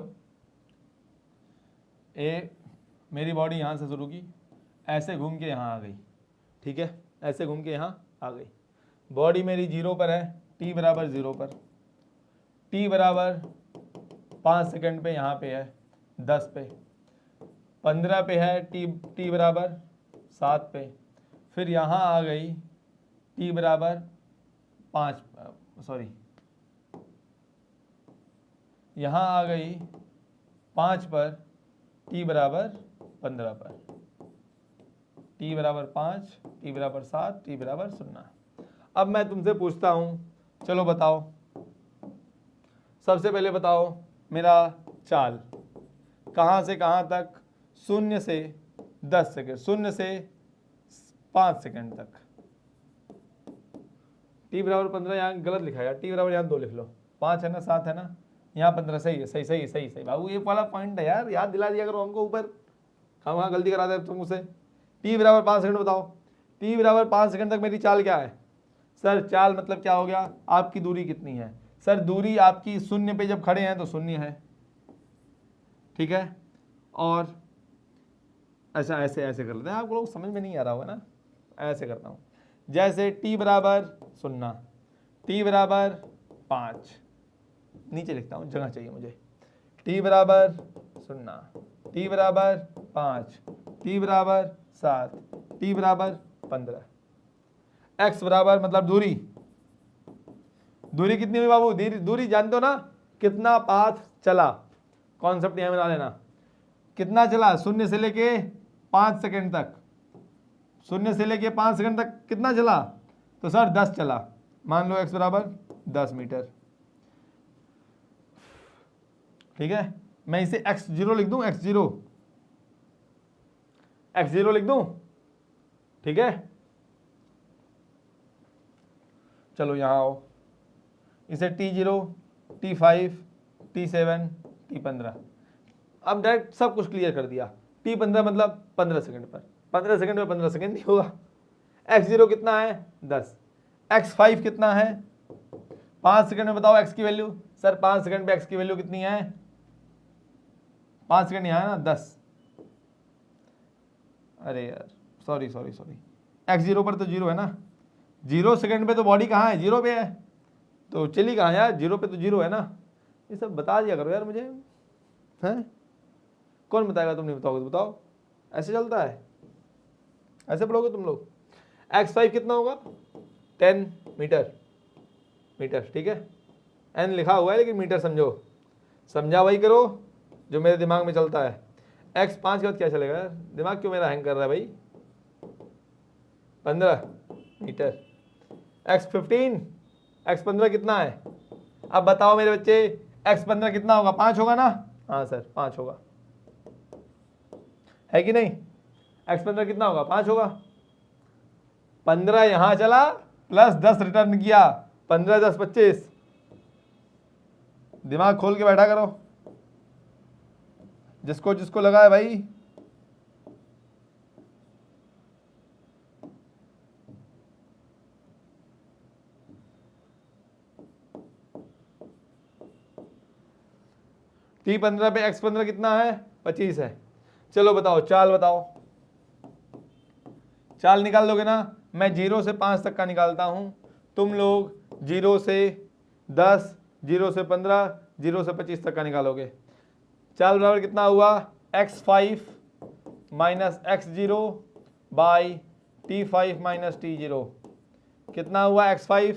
मेरी बॉडी यहां से शुरू की, ऐसे घूम के यहां आ गई। ठीक है, ऐसे घूम के यहां आ गई। बॉडी मेरी 0 पर है, t बराबर 0 पर, t बराबर 5 सेकंड पे यहाँ पे है 10 पे, 15 पे है t बराबर 7 पे, फिर यहाँ आ गई t बराबर 5, सॉरी यहाँ आ गई 5 पर, t बराबर 15 पर, t बराबर 5, t बराबर 7, t बराबर 0। अब मैं तुमसे पूछता हूँ, चलो बताओ, सबसे पहले बताओ मेरा चाल कहाँ से कहाँ तक, 0 से 10 सेकेंड, 0 से 5 सेकेंड तक। t बराबर 15, यहाँ गलत लिखा है, t बराबर यहाँ 2 लिख लो, 5 है ना, 7 है ना, यहाँ 15। सही है, सही सही सही सही बाबू, ये वाला पॉइंट है यार, याद दिला दिया करो हमको ऊपर, हम वहाँ गलती करा दे तुम मुझसे। t बराबर 5 सेकंड बताओ, t बराबर 5 सेकंड तक मेरी चाल क्या है। सर चाल मतलब क्या हो गया, आपकी दूरी कितनी है। सर दूरी आपकी 0 पे जब खड़े हैं तो 0 है। ठीक है, और ऐसा ऐसे ऐसे कर लेते हैं, आप लोग समझ में नहीं आ रहा होगा ना, ऐसे करता हूँ। जैसे t बराबर 0, t बराबर 5, नीचे लिखता हूँ जगह चाहिए मुझे, t बराबर 0, t बराबर 5, t बराबर 7, t बराबर 15। x बराबर मतलब दूरी, दूरी कितनी हुई बाबू, दूरी जानते हो ना, कितना पाथ चला, कॉन्सेप्ट यहां बना लेना। कितना चला, 0 से लेके 5 सेकंड तक, 0 से लेके 5 सेकंड तक कितना चला, तो सर 10 चला। मान लो x बराबर 10 मीटर। ठीक है, मैं इसे x0 लिख दूं, x0 लिख दूं। ठीक है, चलो यहां आओ, इसे t0, t5, t7, t15। अब डायरेक्ट सब कुछ क्लियर कर दिया। t15 मतलब 15 सेकंड पर, 15 सेकंड में 15 सेकंड नहीं होगा। x0 कितना है 10, x5 कितना है 5 सेकंड में बताओ x की वैल्यू। सर 5 सेकंड पे x की वैल्यू कितनी है, 5 सेकंड यहाँ है ना 10। अरे यार सॉरी सॉरी सॉरी, x0 पर तो 0 है ना, 0 सेकंड पे तो बॉडी कहाँ है, 0 पे है, तो चली कहाँ यार, 0 पे तो 0 है ना। ये सब बता दिया करो यार मुझे, हैं कौन बताएगा, तुम नहीं बताओगे तो बताओ, ऐसे चलता है, ऐसे पढ़ोगे तुम लोग। x5 कितना होगा, 10 मीटर, मीटर ठीक है, n लिखा हुआ है लेकिन मीटर समझो, समझा वही करो जो मेरे दिमाग में चलता है। x5 के बाद क्या चलेगा यार, दिमाग क्यों मेरा हैंग कर रहा है भाई, 15 मीटर। x15, x15 कितना है, अब बताओ मेरे बच्चे, x15 कितना होगा, 5 होगा ना, हाँ सर 5 होगा, है कि नहीं, x15 कितना होगा, 5 होगा। 15 यहां चला प्लस 10 रिटर्न किया, 15 10 25, दिमाग खोल के बैठा करो, जिसको जिसको लगा है भाई। T15 पे x15 कितना है, 25 है। चलो बताओ, चाल बताओ, चाल निकाल लोगे ना, मैं 0 से 5 तक का निकालता हूं, तुम लोग 0 से 10, 0 से 15, 0 से 25 तक का निकालोगे। चाल बराबर कितना हुआ, x5 minus x0 by T5 minus T0, कितना हुआ x5,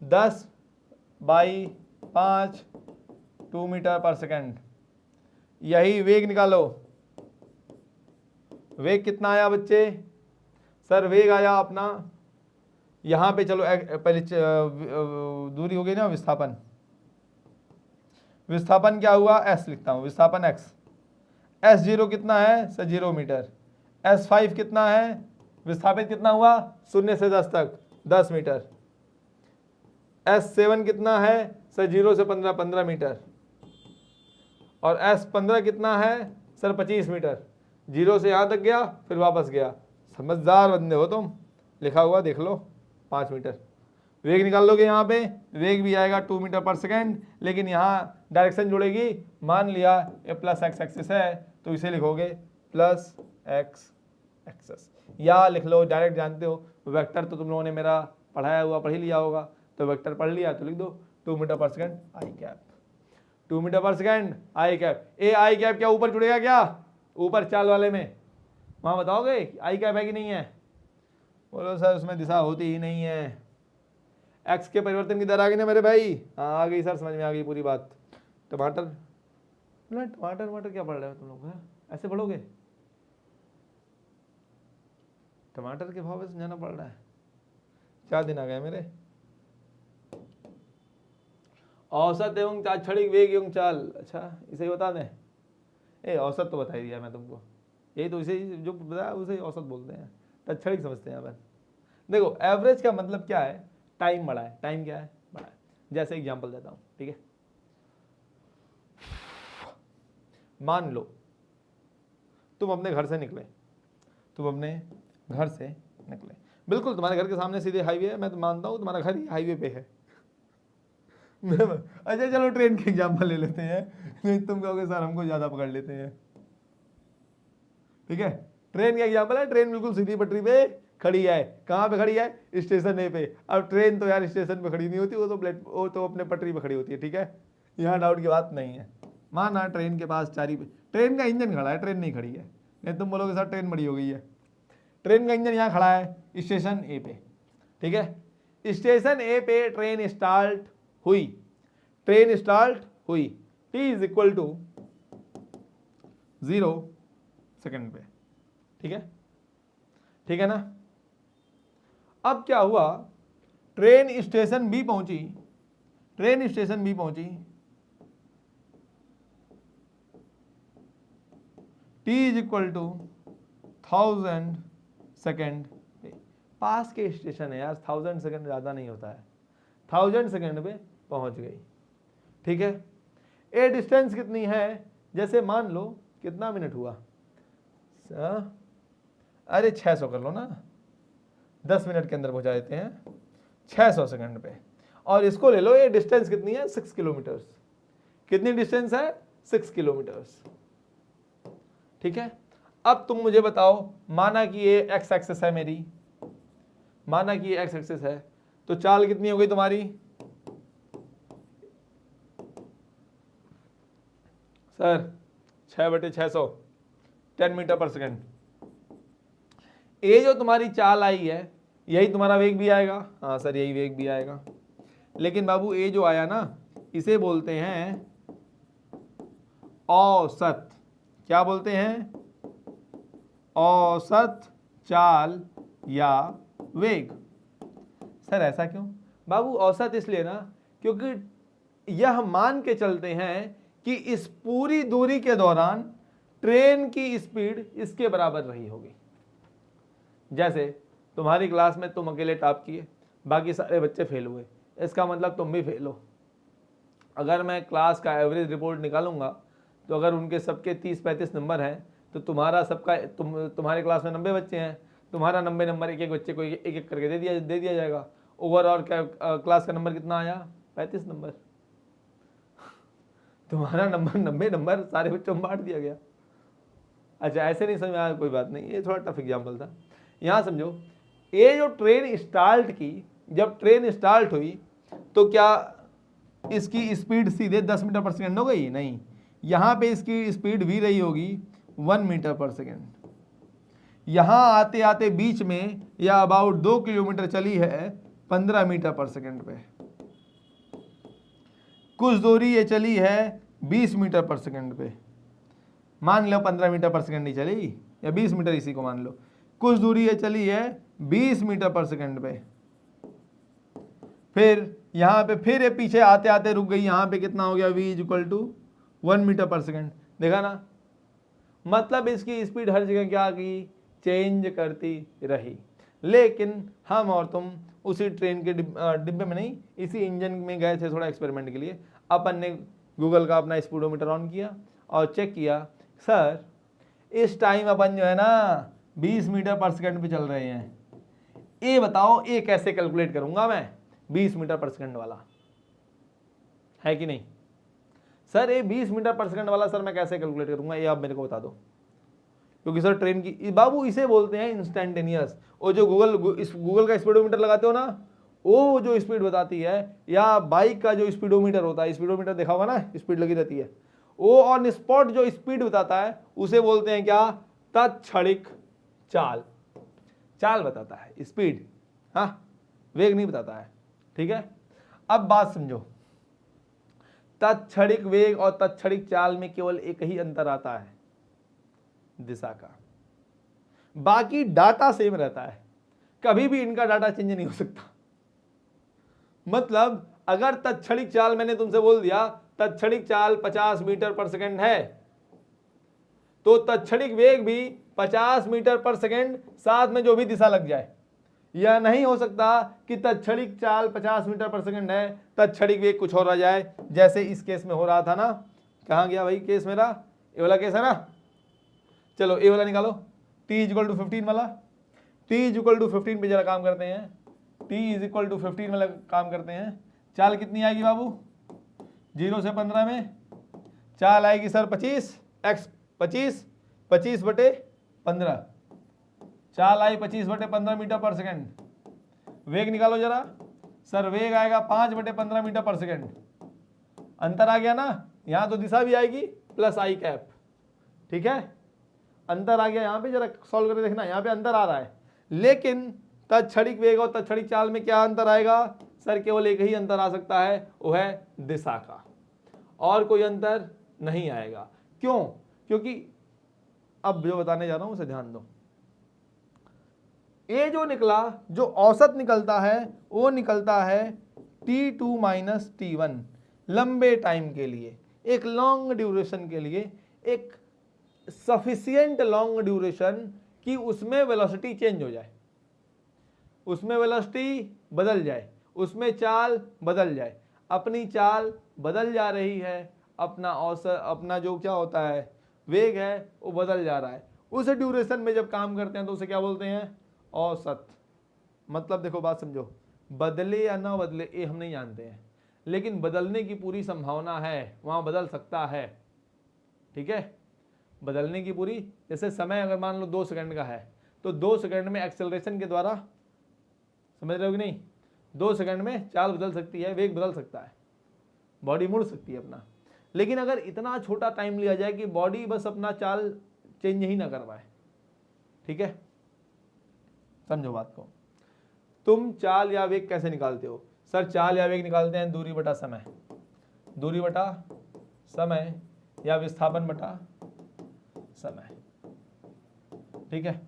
10 बाई 5, 2 मीटर पर सेकेंड। यही वेग निकालो, वेग कितना आया बच्चे, सर वेग आया अपना, यहां पे चलो पहले दूरी हो गई ना, विस्थापन, विस्थापन क्या हुआ, s लिखता हूं, विस्थापन x, s0 कितना है सर 0 मीटर, s5 कितना है, विस्थापित कितना हुआ 0 से 10 तक 10 मीटर, s7 कितना है सर 0 से 15 15 मीटर, और s15 कितना है सर 25 मीटर, 0 से यहां तक गया फिर वापस गया, समझदार बंदे हो तुम, लिखा हुआ देख लो 5 मीटर। वेग निकाल लोगे, यहाँ पे वेग भी आएगा 2 मीटर पर सेकेंड, लेकिन यहाँ डायरेक्शन जुड़ेगी, मान लिया ये प्लस एक्स एक्सिस है तो इसे लिखोगे प्लस एक्स एक्सिस, या लिख लो डायरेक्ट, जानते हो वेक्टर तो तुम लोगों ने मेरा पढ़ाया हुआ पढ़ ही लिया होगा, तो वेक्टर पढ़ लिया तो लिख दो 2 मीटर पर सेकेंड आई कैप, 2 मीटर पर second I cap. A I cap क्या ऊपर जुड़ेगा क्या, ऊपर चाल वाले में, वहां बताओगे आई कैप है कि नहीं है, बोलो सर उसमें दिशा होती ही नहीं है, एक्स के परिवर्तन की दर आ गई ना मेरे भाई, हाँ आ गई सर, समझ में आ गई पूरी बात। टमाटर, टमाटर टमाटर क्या पढ़ रहे हो तुम लोग, ऐसे पढ़ोगे, टमाटर के भाव में समझाना पड़ रहा है, 4 दिन आ गए मेरे। औसत एवं तात्क्षणिक वेग एवं चाल, अच्छा इसे बता दें, ए औसत तो बता ही दिया मैं तुमको, यही तो इसे जो बताया उसे औसत बोलते हैं, तात्क्षणिक समझते हैं अपन। देखो एवरेज का मतलब क्या है, टाइम बड़ा है, टाइम क्या है बड़ा है। जैसे एग्जांपल देता हूं, ठीक है, मान लो तुम अपने घर से निकले, तुम अपने घर से निकले, बिल्कुल तुम्हारे घर के सामने सीधे हाईवे है, मैं तो मानता हूं तुम्हारा घर ही हाईवे पे है। अच्छा चलो ट्रेन के एग्जांपल ले लेते हैं, नहीं तुम कहोगे सर हमको ज्यादा पकड़ लेते हैं, ठीक है, ट्रेन का एग्जांपल है, ट्रेन बिल्कुल सीधी पटरी पे खड़ी है, कहाँ पे खड़ी है, स्टेशन ए पे। अब ट्रेन तो यार स्टेशन पे खड़ी नहीं होती, वो तो अपने पटरी पे खड़ी होती है, ठीक है, यहाँ डाउट की बात नहीं है। माना ट्रेन के पास चारी पे ट्रेन का इंजन खड़ा है, ट्रेन नहीं खड़ी है, नहीं तुम बोलोगे सर ट्रेन बड़ी हो गई है, ट्रेन का इंजन यहाँ खड़ा है स्टेशन ए पे, ठीक है, स्टेशन ए पे ट्रेन स्टार्ट हुई, ट्रेन स्टार्ट हुई, T is equal to 0 second पे, ठीक है, ठीक है ना। अब क्या हुआ, ट्रेन स्टेशन बी पहुंची, ट्रेन स्टेशन बी पहुंची, t is equal to 1000 second, पास के स्टेशन है यार, 1000 सेकेंड ज्यादा नहीं होता है, 1000 सेकेंड पे पहुंच गई, ठीक है। ए डिस्टेंस कितनी है, जैसे मान लो कितना मिनट हुआ, अरे 600 कर लो ना, 10 मिनट के अंदर पहुंचा देते हैं 600 सेकंड पे, और इसको ले लो, ये डिस्टेंस कितनी है 6 किलोमीटर्स, कितनी डिस्टेंस है 6 किलोमीटर्स, ठीक है। अब तुम मुझे बताओ, माना कि ये एक्स एक्सिस है मेरी, माना कि ये एक्स एक्सिस है, तो चाल कितनी हो गई तुम्हारी, सर 6/600 10 मीटर पर सेकेंड। ये जो तुम्हारी चाल आई है यही तुम्हारा वेग भी आएगा। हाँ सर यही वेग भी आएगा, लेकिन बाबू ये जो आया ना इसे बोलते हैं औसत। क्या बोलते हैं? औसत चाल या वेग। सर ऐसा क्यों? बाबू औसत इसलिए ना क्योंकि यह मान के चलते हैं कि इस पूरी दूरी के दौरान ट्रेन की स्पीड इसके बराबर रही होगी। जैसे तुम्हारी क्लास में तुम अकेले टॉप किए, बाकी सारे बच्चे फेल हुए, इसका मतलब तुम भी फेल हो। अगर मैं क्लास का एवरेज रिपोर्ट निकालूंगा तो अगर उनके सबके 30-35 नंबर हैं तो तुम्हारा सबका तुम्हारे क्लास में 90 बच्चे हैं, तुम्हारा 90 नंबर एक एक बच्चे को एक एक करके दे दिया जाएगा। ओवरऑल क्लास का नंबर कितना आया? 35 नंबर। तुम्हारा नंबर 90 नंबर सारे बच्चों में बांट दिया गया। अच्छा ऐसे नहीं समझ में आया? कोई बात नहीं, ये थोड़ा टफ एग्जाम्पल था। यहाँ समझो, ये जो ट्रेन स्टार्ट की, जब ट्रेन स्टार्ट हुई तो क्या इसकी स्पीड सीधे 10 मीटर पर सेकेंड हो गई? नहीं, यहाँ पे इसकी स्पीड भी रही होगी 1 मीटर पर सेकेंड। यहाँ आते आते बीच में या अबाउट 2 किलोमीटर चली है 15 मीटर पर सेकेंड पे। कुछ दूरी ये चली है 20 मीटर पर सेकेंड पे। मान लो 15 मीटर पर सेकेंड नहीं चली, या 20 मीटर इसी को मान लो। कुछ दूरी ये चली है 20 मीटर पर सेकेंड पे। फिर यहाँ पे फिर ये पीछे आते आते रुक गई, यहाँ पे कितना हो गया? v = 1 मीटर पर सेकेंड। देखा ना, मतलब इसकी स्पीड हर जगह क्या की? चेंज करती रही। लेकिन हम और तुम उसी ट्रेन के डिब्बे में नहीं, इसी इंजन में गए थे थोड़ा एक्सपेरिमेंट के लिए। अपन ने गूगल का अपना स्पीडोमीटर ऑन किया और चेक किया, सर इस टाइम अपन जो है ना 20 मीटर पर सेकेंड पे चल रहे हैं। ये बताओ ये कैसे कैलकुलेट करूंगा मैं 20 मीटर पर सेकेंड वाला? है कि नहीं? सर ये 20 मीटर पर सेकेंड वाला सर मैं कैसे कैलकुलेट करूंगा, ये आप मेरे को बता दो। क्योंकि सर ट्रेन की, बाबू इसे बोलते हैं इंस्टेंटेनियस। वो जो गूगल का स्पीडोमीटर लगाते हो ना, वो जो स्पीड बताती है, या बाइक का जो स्पीडोमीटर होता है, स्पीडोमीटर देखा होगा ना, स्पीड लगी रहती है, वो ऑन स्पॉट जो स्पीड बताता है उसे बोलते हैं क्या? तत्क्षणिक चाल। चाल बताता है, स्पीड, हाँ वेग नहीं बताता है। ठीक है, अब बात समझो, तत्क्षणिक वेग और तत्क्षणिक चाल में केवल एक ही अंतर आता है, दिशा का। बाकी डाटा सेम रहता है, कभी भी इनका डाटा चेंज नहीं हो सकता। मतलब अगर तत्क्षणिक चाल मैंने तुमसे बोल दिया तत्क्षणिक चाल 50 मीटर पर सेकेंड है, तो तत्क्षणिक वेग भी 50 मीटर पर सेकेंड, साथ में जो भी दिशा लग जाए। यह नहीं हो सकता कि तत्क्षणिक चाल 50 मीटर पर सेकेंड है, तत्क्षणिक वेग कुछ और आ जाए, जैसे इस केस में हो रहा था ना। कहाँ गया भाई केस मेरा? ये वाला केस है ना। चलो ये वाला निकालो, t = 15 वाला। t = 15 पे जरा काम करते हैं। t = 15 वाला काम करते हैं। चाल कितनी आएगी बाबू? 0 से 15 में चाल आएगी सर 25 x 25/15। चाल आई 25/15 मीटर पर सेकेंड। वेग निकालो जरा सर, वेग आएगा 5/15 मीटर पर सेकेंड। अंतर आ गया ना, यहाँ तो दिशा भी आएगी प्लस i कैप। ठीक है, अंतर आ गया। यहाँ पे जरा सॉल्व करके देखना, यहाँ पे अंतर आ रहा है, लेकिन तत्क्षणिक वेग और तत्क्षणिक चाल में क्या अंतर आएगा? सर केवल एक ही अंतर आ सकता है, वो है दिशा का, और कोई अंतर नहीं आएगा। क्यों? क्योंकि अब जो बताने जा रहा हूं उसे ध्यान दो। ये जो निकला, जो औसत निकलता है वो निकलता है T2 - T1, लंबे टाइम के लिए, एक लॉन्ग ड्यूरेशन के लिए, एक सफिशिएंट लॉन्ग ड्यूरेशन कि उसमें वेलोसिटी चेंज हो जाए, उसमें वेलोसिटी बदल जाए, उसमें चाल बदल जाए। अपनी चाल बदल जा रही है, अपना औसत, अपना जो क्या होता है वेग है वो बदल जा रहा है। उस ड्यूरेशन में जब काम करते हैं तो उसे क्या बोलते हैं? औसत। मतलब देखो बात समझो, बदले या ना बदले ये हम नहीं जानते हैं, लेकिन बदलने की पूरी संभावना है, वहाँ बदल सकता है। ठीक है, बदलने की पूरी, जैसे समय अगर मान लो 2 सेकंड का है तो 2 सेकंड में एक्सेलरेशन के द्वारा, समझ रहे हो कि नहीं, 2 सेकंड में चाल बदल सकती है, वेग बदल सकता है, बॉडी मुड़ सकती है अपना। लेकिन अगर इतना छोटा टाइम लिया जाए कि बॉडी बस अपना चाल चेंज ही ना करवाए। ठीक है, समझो बात को। तुम चाल या वेग कैसे निकालते हो? सर चाल या वेग निकालते हैं दूरी बटा समय, दूरी बटा समय या विस्थापन बटा समय। ठीक है,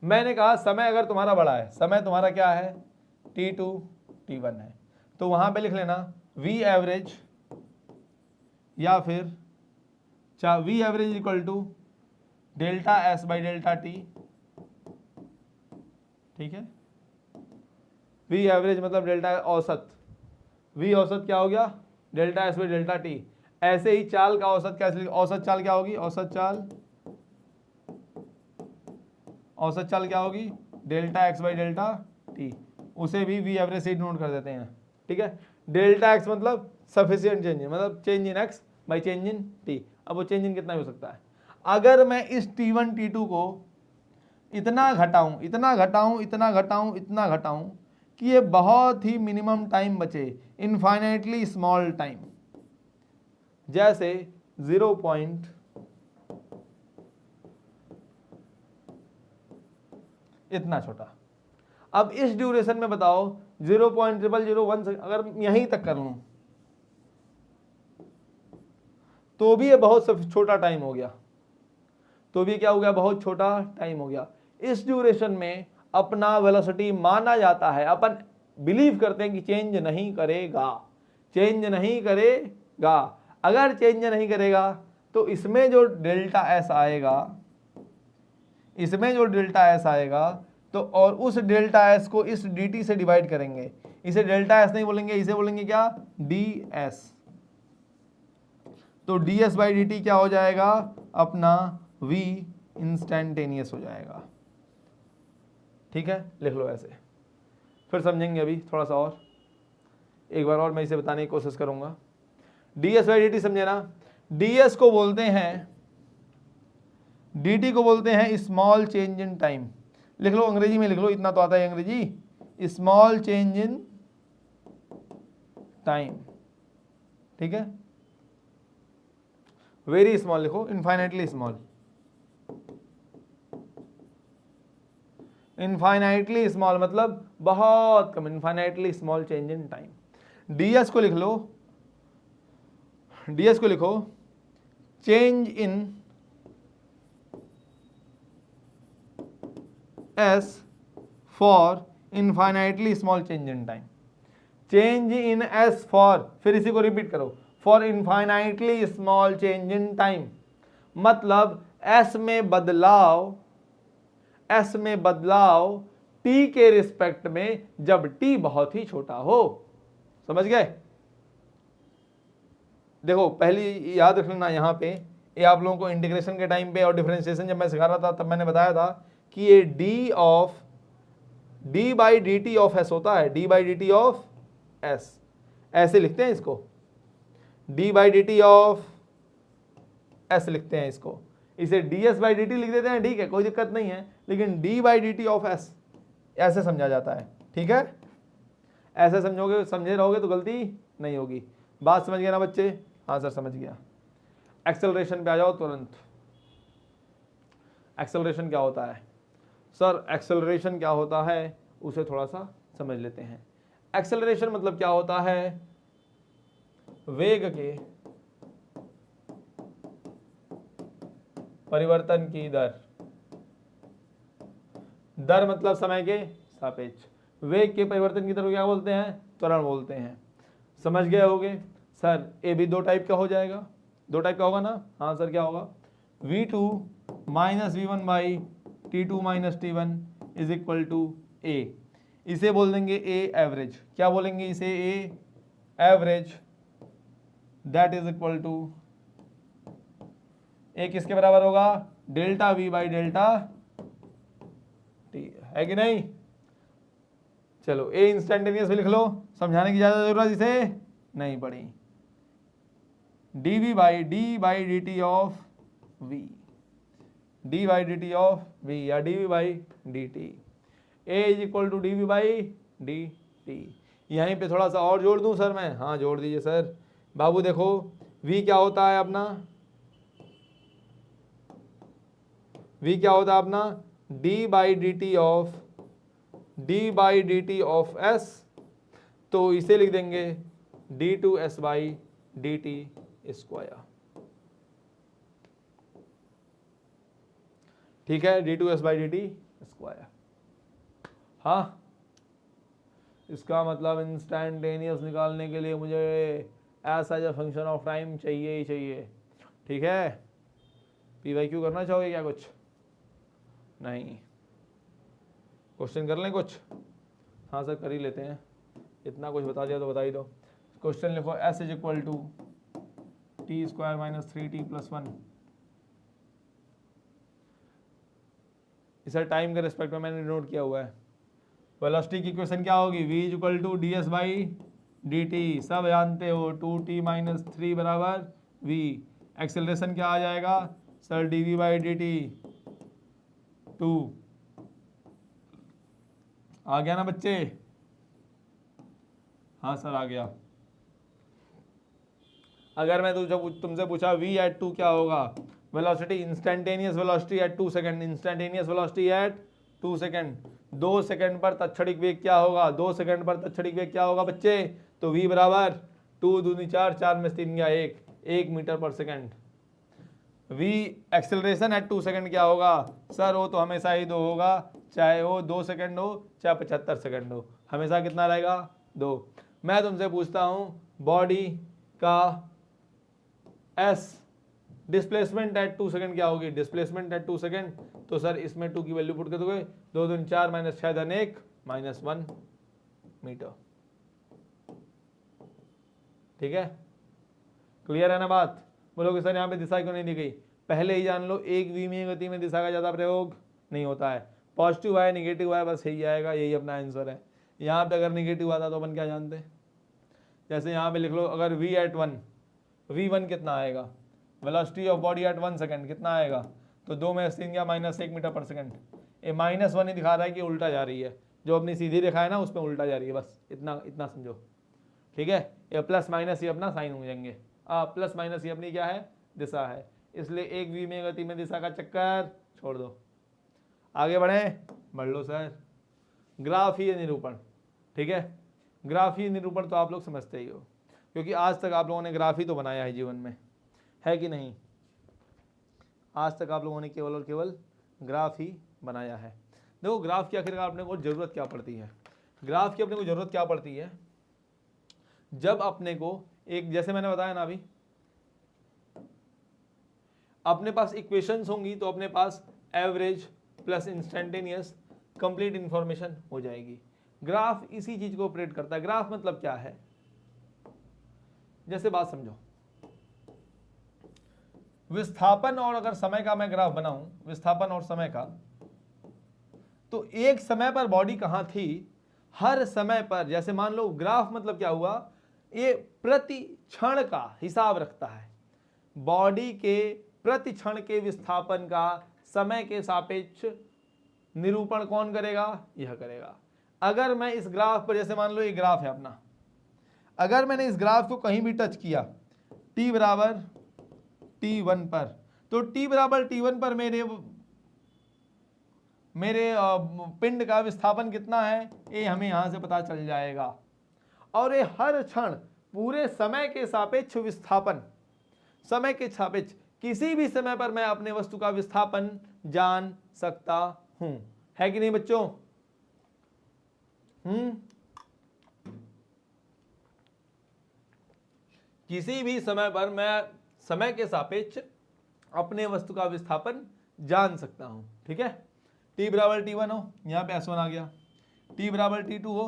मैंने कहा समय अगर तुम्हारा बड़ा है, समय तुम्हारा क्या है t2 t1 है, तो वहां पे लिख लेना v एवरेज या फिर v average equal to delta s by delta t। ठीक है, v एवरेज मतलब डेल्टा औसत, v औसत क्या हो गया delta s by delta t। ऐसे ही चाल का औसत कैसे, औसत चाल क्या होगी, औसत चाल क्या होगी delta x by delta t, उसे भी v एवरेज से नोट कर देते हैं। ठीक है, डेल्टा x मतलब सफिशिएंट चेंज, मतलब change in x by change in t। अब वो चेंज इन कितना हो सकता है, अगर मैं इस t1 t2 को इतना घटाऊं इतना घटाऊं इतना घटाऊं इतना घटाऊं कि ये बहुत ही मिनिमम टाइम बचे, इनफाइनाइटली स्मॉल टाइम, जैसे 0 पॉइंट इतना छोटा। अब इस ड्यूरेशन में बताओ 0.0001 से अगर यहीं तक कर लूं तो भी ये बहुत छोटा टाइम हो गया, तो भी क्या हो गया, बहुत छोटा टाइम हो गया। इस ड्यूरेशन में अपना वेलोसिटी माना जाता है, अपन बिलीव करते हैं कि चेंज नहीं करेगा, चेंज नहीं करेगा। अगर चेंज नहीं करेगा तो इसमें जो डेल्टा एस आएगा, इसमें जो डेल्टा एस आएगा तो, और उस डेल्टा एस को इस डी टी से डिवाइड करेंगे। इसे डेल्टा एस नहीं बोलेंगे, इसे बोलेंगे क्या, डी एस। तो D S by D T क्या हो जाएगा, अपना v इंस्टेंटेनियस हो जाएगा। ठीक है, लिख लो ऐसे, फिर समझेंगे अभी थोड़ा सा और, एक बार और मैं इसे बताने की कोशिश करूंगा। D S by D T समझे ना, डी एस को बोलते हैं, डी टी को बोलते हैं स्मॉल चेंज इन टाइम। लिख लो, अंग्रेजी में लिख लो, इतना तो आता है अंग्रेजी, स्मॉल चेंज इन टाइम। ठीक है, वेरी स्मॉल लिखो, इनफाइनाइटली स्मॉल, इनफाइनाइटली स्मॉल मतलब बहुत कम, infinitely small change in time. DS को लिख लो, डीएस को लिखो change in S for infinitely small change in time. Change in S for, फिर इसी को रिपीट करो, for infinitely small change in time, मतलब एस में बदलाव, एस में बदलाव टी के रिस्पेक्ट में जब टी बहुत ही छोटा हो। समझ गए? देखो पहली याद रख लेना यहां पे, ये आप लोगों को इंटीग्रेशन के टाइम पे और डिफरेंशिएशन जब मैं सिखा रहा था तब मैंने बताया था कि ये D by D T of S होता है, D by D T of S, ऐसे लिखते हैं इसको, D by D T of S लिखते हैं इसको। इसे D S by D T लिख देते हैं, ठीक है, कोई दिक्कत नहीं है, लेकिन D by D T of S ऐसे समझा जाता है। ठीक है, ऐसे समझोगे, समझे रहोगे तो गलती नहीं होगी। बात समझ गए ना बच्चे? हाँ सर समझ गया। एक्सेलरेशन पे आ जाओ तुरंत। एक्सेलरेशन क्या होता है? सर एक्सेलरेशन क्या होता है उसे थोड़ा सा समझ लेते हैं। एक्सेलरेशन मतलब क्या होता है, वेग के परिवर्तन की दर, दर मतलब समय के सापेक्ष, वेग के परिवर्तन की दर को क्या बोलते हैं, त्वरण बोलते हैं। समझ गए होगे? सर ए भी दो टाइप का हो जाएगा, दो टाइप का होगा ना? हाँ सर क्या होगा, v2 minus v1 by t2 minus t1 is equal to a। इसे बोल देंगे a एवरेज। क्या बोलेंगे इसे? a average that is equal to a किसके बराबर होगा, delta v by delta t, है कि नहीं? चलो a इंस्टेंटेनियस भी लिख लो, समझाने की ज्यादा जरूरत इसे नहीं पड़ी। dv by D T of v, D by D T of v या dv by D T, a is equal to dv by D T. यहीं पे थोड़ा सा और जोड़ दूं सर मैं? हाँ जोड़ दीजिए सर। बाबू देखो v क्या होता है अपना, v क्या होता है अपना d by D T of s, तो इसे लिख देंगे d2s by D T square. ठीक है, d2s by D T square. हाँ, इसका मतलब इंस्टैंटेनियस निकालने के लिए मुझे ऐसा जो फंक्शन ऑफ टाइम चाहिए ही चाहिए। ठीक है, पी वाई क्यू करना चाहोगे क्या? कुछ नहीं, क्वेश्चन कर लें कुछ? हाँ सर, कर ही लेते हैं, इतना कुछ बता दिया तो बता ही दो। क्वेश्चन लिखो, S is equal to T square minus 3t plus 1। इसे टाइम के रिस्पेक्ट में मैंने नोट किया हुआ है। वेलोसिटी की इक्वेशन क्या होगी? v is equal to D S by D T, सब जानते हो, 2t माइनस 3 बराबर v। एक्सेलरेशन क्या आ जाएगा sir? dv by D T 2। आ गया ना बच्चे? हाँ सर आ गया। अगर मैं तुमसे पूछा v एट 2 क्या होगा? Velocity, instantaneous velocity at 2 second, instantaneous velocity at 2 second. 2 second पर तत्क्षणिक वेग क्या होगा? 2 सेकंड पर तत्क्षणिक वेग क्या होगा बच्चे? तो v बराबर 2 दूनी 4, 4 में 3 गया 1 मीटर पर second. v acceleration at 2 second क्या होगा सर? वो तो हमेशा ही 2 होगा, चाहे वो 2 सेकंड हो चाहे 75 सेकंड हो, हमेशा कितना रहेगा? 2। मैं तुमसे पूछता हूं बॉडी का s डिस्प्लेसमेंट एट 2 सेकंड क्या होगी? डिस्प्लेसमेंट एट 2 सेकंड, तो सर इसमें 2 की वैल्यू पुट कर दोगे, 2 दूनी 4 माइनस 6 धन 1 माइनस 1 मीटर। ठीक है, क्लियर है ना बात? बोलोगे सर यहाँ पे दिशा क्यों नहीं दी गई? पहले ही जान लो, एक विमीय गति में दिशा का ज्यादा प्रयोग नहीं होता है। पॉजिटिव है निगेटिव है बस यही आएगा, यही अपना आंसर है। यहाँ पे अगर निगेटिव आता तो अपन क्या जानते? जैसे यहाँ पे लिख लो, अगर v एट 1, v1 कितना आएगा? Velocity of body at 1 second कितना आएगा? तो 2 में 3 या माइनस 1 मीटर पर सेकंड। ये -1 ही दिखा रहा है कि उल्टा जा रही है, जो अपनी सीधी रेखा है ना उसमें उल्टा जा रही है, बस इतना इतना समझो। ठीक है, ये प्लस माइनस ये अपना साइन हो जाएंगे। प्लस माइनस ये अपनी क्या है? दिशा है। इसलिए एक विमीय गति में दिशा का चक्कर छोड़ दो। आगे बढ़ लो सर। ग्राफीय निरूपण, ठीक है, ग्राफीय निरूपण तो आप लोग समझते ही हो, क्योंकि आज तक आप लोगों ने ग्राफ ही तो बनाया है जीवन में, है कि नहीं? आज तक आप लोगों ने केवल और केवल ग्राफ ही बनाया है। देखो ग्राफ की आखिरकार अपने को जरूरत क्या पड़ती है? ग्राफ की अपने को जरूरत क्या पड़ती है? जब अपने को एक, जैसे मैंने बताया ना अभी, अपने पास इक्वेशंस होंगी तो अपने पास average plus instantaneous complete information हो जाएगी। ग्राफ इसी चीज को ऑपरेट करता है। ग्राफ मतलब क्या है? जैसे बात समझो, विस्थापन और अगर समय का मैं ग्राफ बनाऊं, विस्थापन और समय का, तो एक समय पर बॉडी कहां थी, हर समय पर, जैसे मान लो ग्राफ मतलब क्या हुआ, ये प्रति क्षण का हिसाब रखता है। बॉडी के प्रति क्षण के विस्थापन का समय के सापेक्ष निरूपण कौन करेगा? यह करेगा। अगर मैं इस ग्राफ पर, जैसे मान लो ये ग्राफ है अपना, अगर मैंने इस ग्राफ को कहीं भी टच किया t बराबर t1 पर, तो t बराबर t1 पर मेरे पिंड का विस्थापन कितना है ये हमें यहां से पता चल जाएगा। और ये हर क्षण पूरे समय के सापेक्ष विस्थापन, समय के सापेक्ष किसी भी समय पर मैं अपने वस्तु का विस्थापन जान सकता हूं, है कि नहीं बच्चों? किसी भी समय पर मैं समय के सापेक्ष अपने वस्तु का विस्थापन जान सकता हूं। ठीक है, t बराबर t1 हो, यहां पे s1 आ गया, t बराबर t2 हो,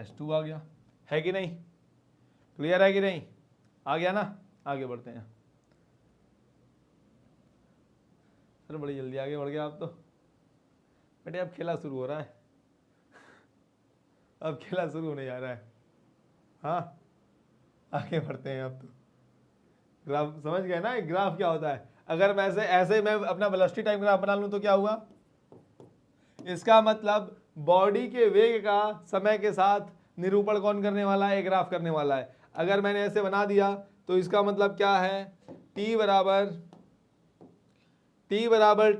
s2 आ गया, है कि नहीं? क्लियर है कि नहीं? आ गया ना? आगे बढ़ते हैं। सर बड़ी जल्दी आगे बढ़ गया आप तो। बेटे अब खेला शुरू हो रहा है, अब खेला शुरू होने जा रहा है। हाँ आगे बढ़ते हैं। अब तो ग्राफ समझ गए ना, ग्राफ क्या होता है? अगर मैं ऐसे मैं अपना वेलोसिटी टाइम ग्राफ बना लूं तो क्या हुआ? इसका मतलब बॉडी के वेग का समय के साथ निरूपण कौन करने वाला है? ग्राफ करने वाला है। अगर मैंने ऐसे बना दिया तो इसका मतलब क्या है, t बराबर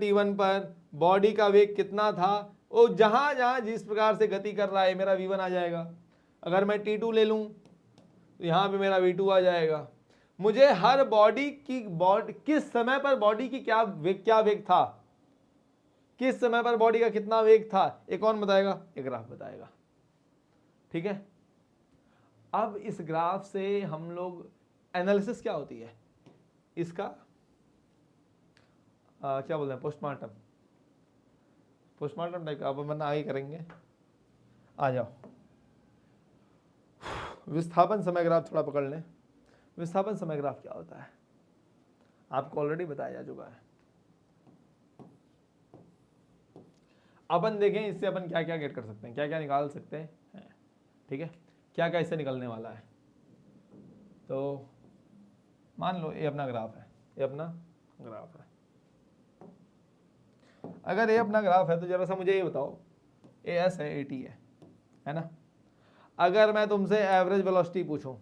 t1 पर बॉडी का वेग कितना था, वो जहां जहां जिस प्रकार से गति कर रहा है मेरा v1 आ जाएगा। अगर मैं t2 ले लूं तो यहां पे मेरा v2 आ जाएगा। मुझे हर बॉडी किस समय पर बॉडी की क्या वेग था, किस समय पर बॉडी का कितना वेग था, ये कौन बताएगा, ये ग्राफ बताएगा। ठीक है, अब इस ग्राफ से हम लोग एनालिसिस क्या होती है इसका, क्या बोलते हैं, पोस्टमार्टम टाइप का, अब अपन आगे करेंगे। आ जाओ, विस्थापन समय ग्राफ थोड़ा पकड़ लें। विस्थापन समय ग्राफ क्या होता है आपको ऑलरेडी बताया जा चुका है। अपन देखें इससे अपन क्या क्या गेट कर सकते हैं, क्या क्या निकाल सकते हैं, ठीक है, क्या क्या इससे निकलने वाला है। तो मान लो ये अपना ग्राफ है, ये अपना ग्राफ है। अगर ये अपना ग्राफ है तो जरा सा मुझे ये बताओ, ए एस है, ए टी है ना। अगर मैं तुमसे एवरेज वेलोसिटी पूछूं,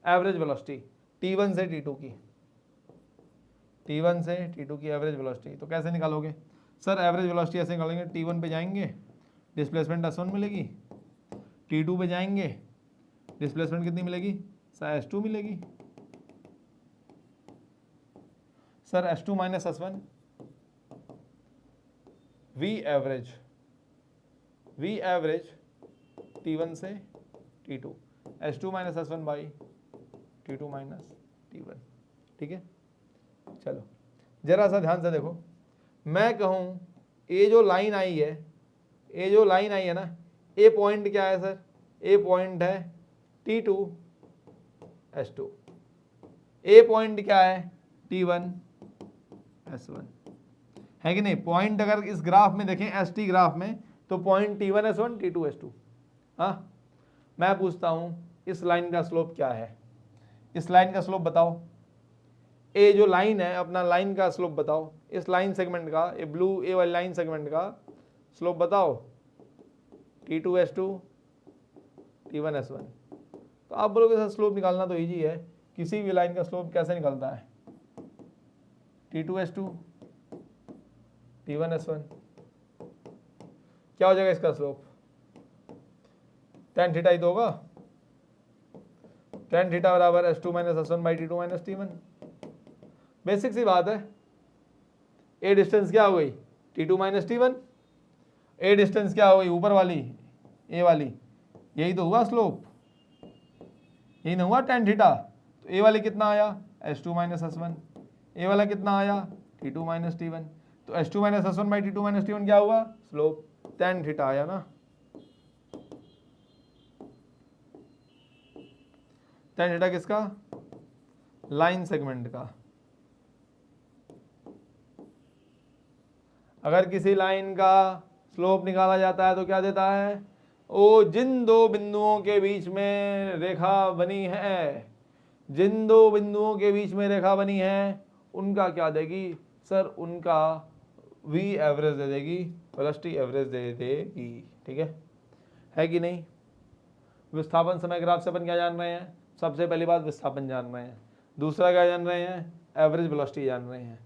एवरेज वेलोसिटी T1 से T2 की, T1 से T2 की एवरेज वेलोसिटी, तो कैसे निकालोगे सर? एवरेज वेलोसिटी ऐसे निकालेंगे, T1 पे जाएंगे डिस्प्लेसमेंट S1 मिलेगी, T2 पे जाएंगे डिस्प्लेसमेंट कितनी मिलेगी सर? S2 मिलेगी। Sir S2 minus S1, V average T1 से T2, S2 minus S1 by T2 minus T1। ठीक है, चलो जरा सा ध्यान से देखो, मैं कहूं ये जो लाइन आई है, ये जो लाइन आई है ना, ये पॉइंट क्या है सर? ये पॉइंट है T2 S2, ये पॉइंट क्या है? T1 S1, है कि नहीं? पॉइंट अगर इस ग्राफ में देखें, ST ग्राफ में, तो point T1 S1 T2 S2। हाँ, मैं पूछता हूं इस लाइन का स्लोप क्या है? इस लाइन का स्लोप बताओ। ये जो लाइन है अपना, लाइन का स्लोप बताओ। इस लाइन सेगमेंट का, ये ब्लू ए वाली लाइन सेगमेंट का स्लोप बताओ। T2 S2 T1 S1। तो आप बोलोगे सर स्लोप निकालना तो इजी है, किसी भी लाइन का स्लोप कैसे निकलता है? T2 S2 T1 S1, क्या हो जाएगा इसका स्लोप? tan थीटा ही तो होगा। tan थीटा बराबर S2 minus S1 by T2 minus T1। Basic सी बात है, ए डिस्टेंस क्या हो गई? T2 minus T1। ए डिस्टेंस क्या हो गई? ऊपर वाली, ए वाली, यही तो हुआ स्लोप, यही ना हुआ tan थीटा। तो ए वाली कितना आया? S2 minus S1। ए वाला कितना आया? T2 minus T1। तो S2 minus S1 by T2 minus T1 क्या हुआ? स्लोप, tan थीटा आया ना। tan थीटा किसका? लाइन सेगमेंट का। अगर किसी लाइन का स्लोप निकाला जाता है तो क्या देता है? ओ, जिन दो बिंदुओं के बीच में रेखा बनी है, जिन दो बिंदुओं के बीच में रेखा बनी है, उनका क्या देगी सर? उनका V एवरेज दे देगी, वेलोसिटी एवरेज दे देगी। ठीक है कि नहीं? विस्थापन समय ग्राफ से अपन क्या जान रहे हैं? सबसे पहली बात विस्थापन जान रहे हैं, दूसरा क्या जान रहे हैं? एवरेज वेलोसिटी जान रहे हैं।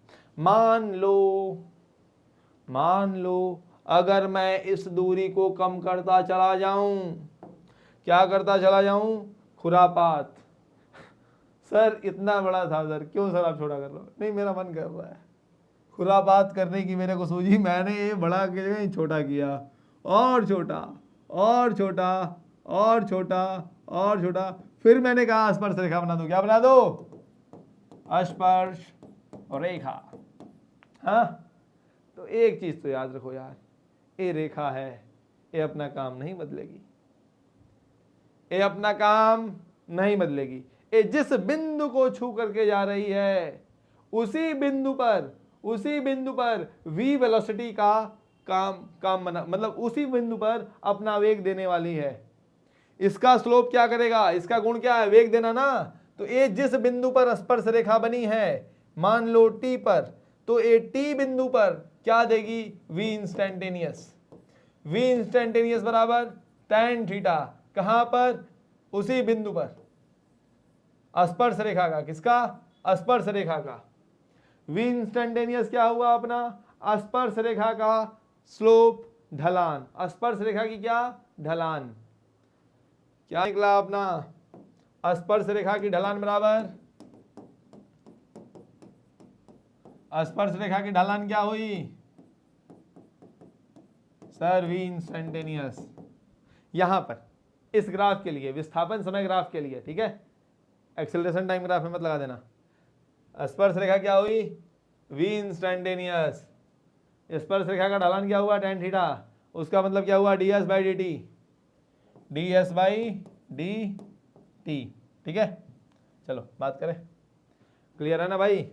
मान लो अगर मैं इस दूरी को कम करता चला जाऊं, क्या करता चला जाऊं? खुरापात। सर इतना बड़ा था सर, क्यों सर आप छोटा कर रहे हो? नहीं, मेरा मन कर रहा है खुरापात करने की, मेरे को सूझी, मैंने ये बड़ा के छोटा किया, और छोटा और छोटा और छोटा और छोटा, फिर मैंने कहा स्पर्श रेखा बना दो। क्या बना दो? स्पर्श रेखा। हाँ, तो एक चीज तो याद रखो यार, ये रेखा है, ये अपना काम नहीं बदलेगी, ये अपना काम नहीं बदलेगी। ये जिस बिंदु को छू करके जा रही है, उसी बिंदु पर v वेलोसिटी का काम बना, मतलब उसी बिंदु पर अपना वेग देने वाली है। इसका स्लोप क्या करेगा? इसका गुण क्या है? वेग देना ना। तो ये जिस बिंदु पर स्पर्श रेखा बनी है, मान लो T पर, तो ये T बिंदु पर क्या देगी? v instantaneous. v इंस्टेंटेनियस बराबर tan थीटा। कहां पर? उसी बिंदु पर। स्पर्श रेखा का, किसका? स्पर्श रेखा का। v इंस्टेंटेनियस क्या हुआ अपना? स्पर्श रेखा का स्लोप, ढलान। स्पर्श रेखा की क्या? ढलान। क्या निकला अपना? स्पर्श रेखा की ढलान बराबर, स्पर्श रेखा की ढलान क्या हुई सर? v instantaneous. यहां पर इस ग्राफ के लिए, विस्थापन समय ग्राफ के लिए, ठीक है, एक्सेलरेशन टाइम ग्राफ में मत लगा देना। स्पर्श रेखा क्या हुई? v instantaneous. स्पर्श रेखा का ढलान क्या हुआ? tan theta. उसका मतलब क्या हुआ? ds by D T, ds by D T. ठीक है, चलो बात करें। क्लियर है ना भाई?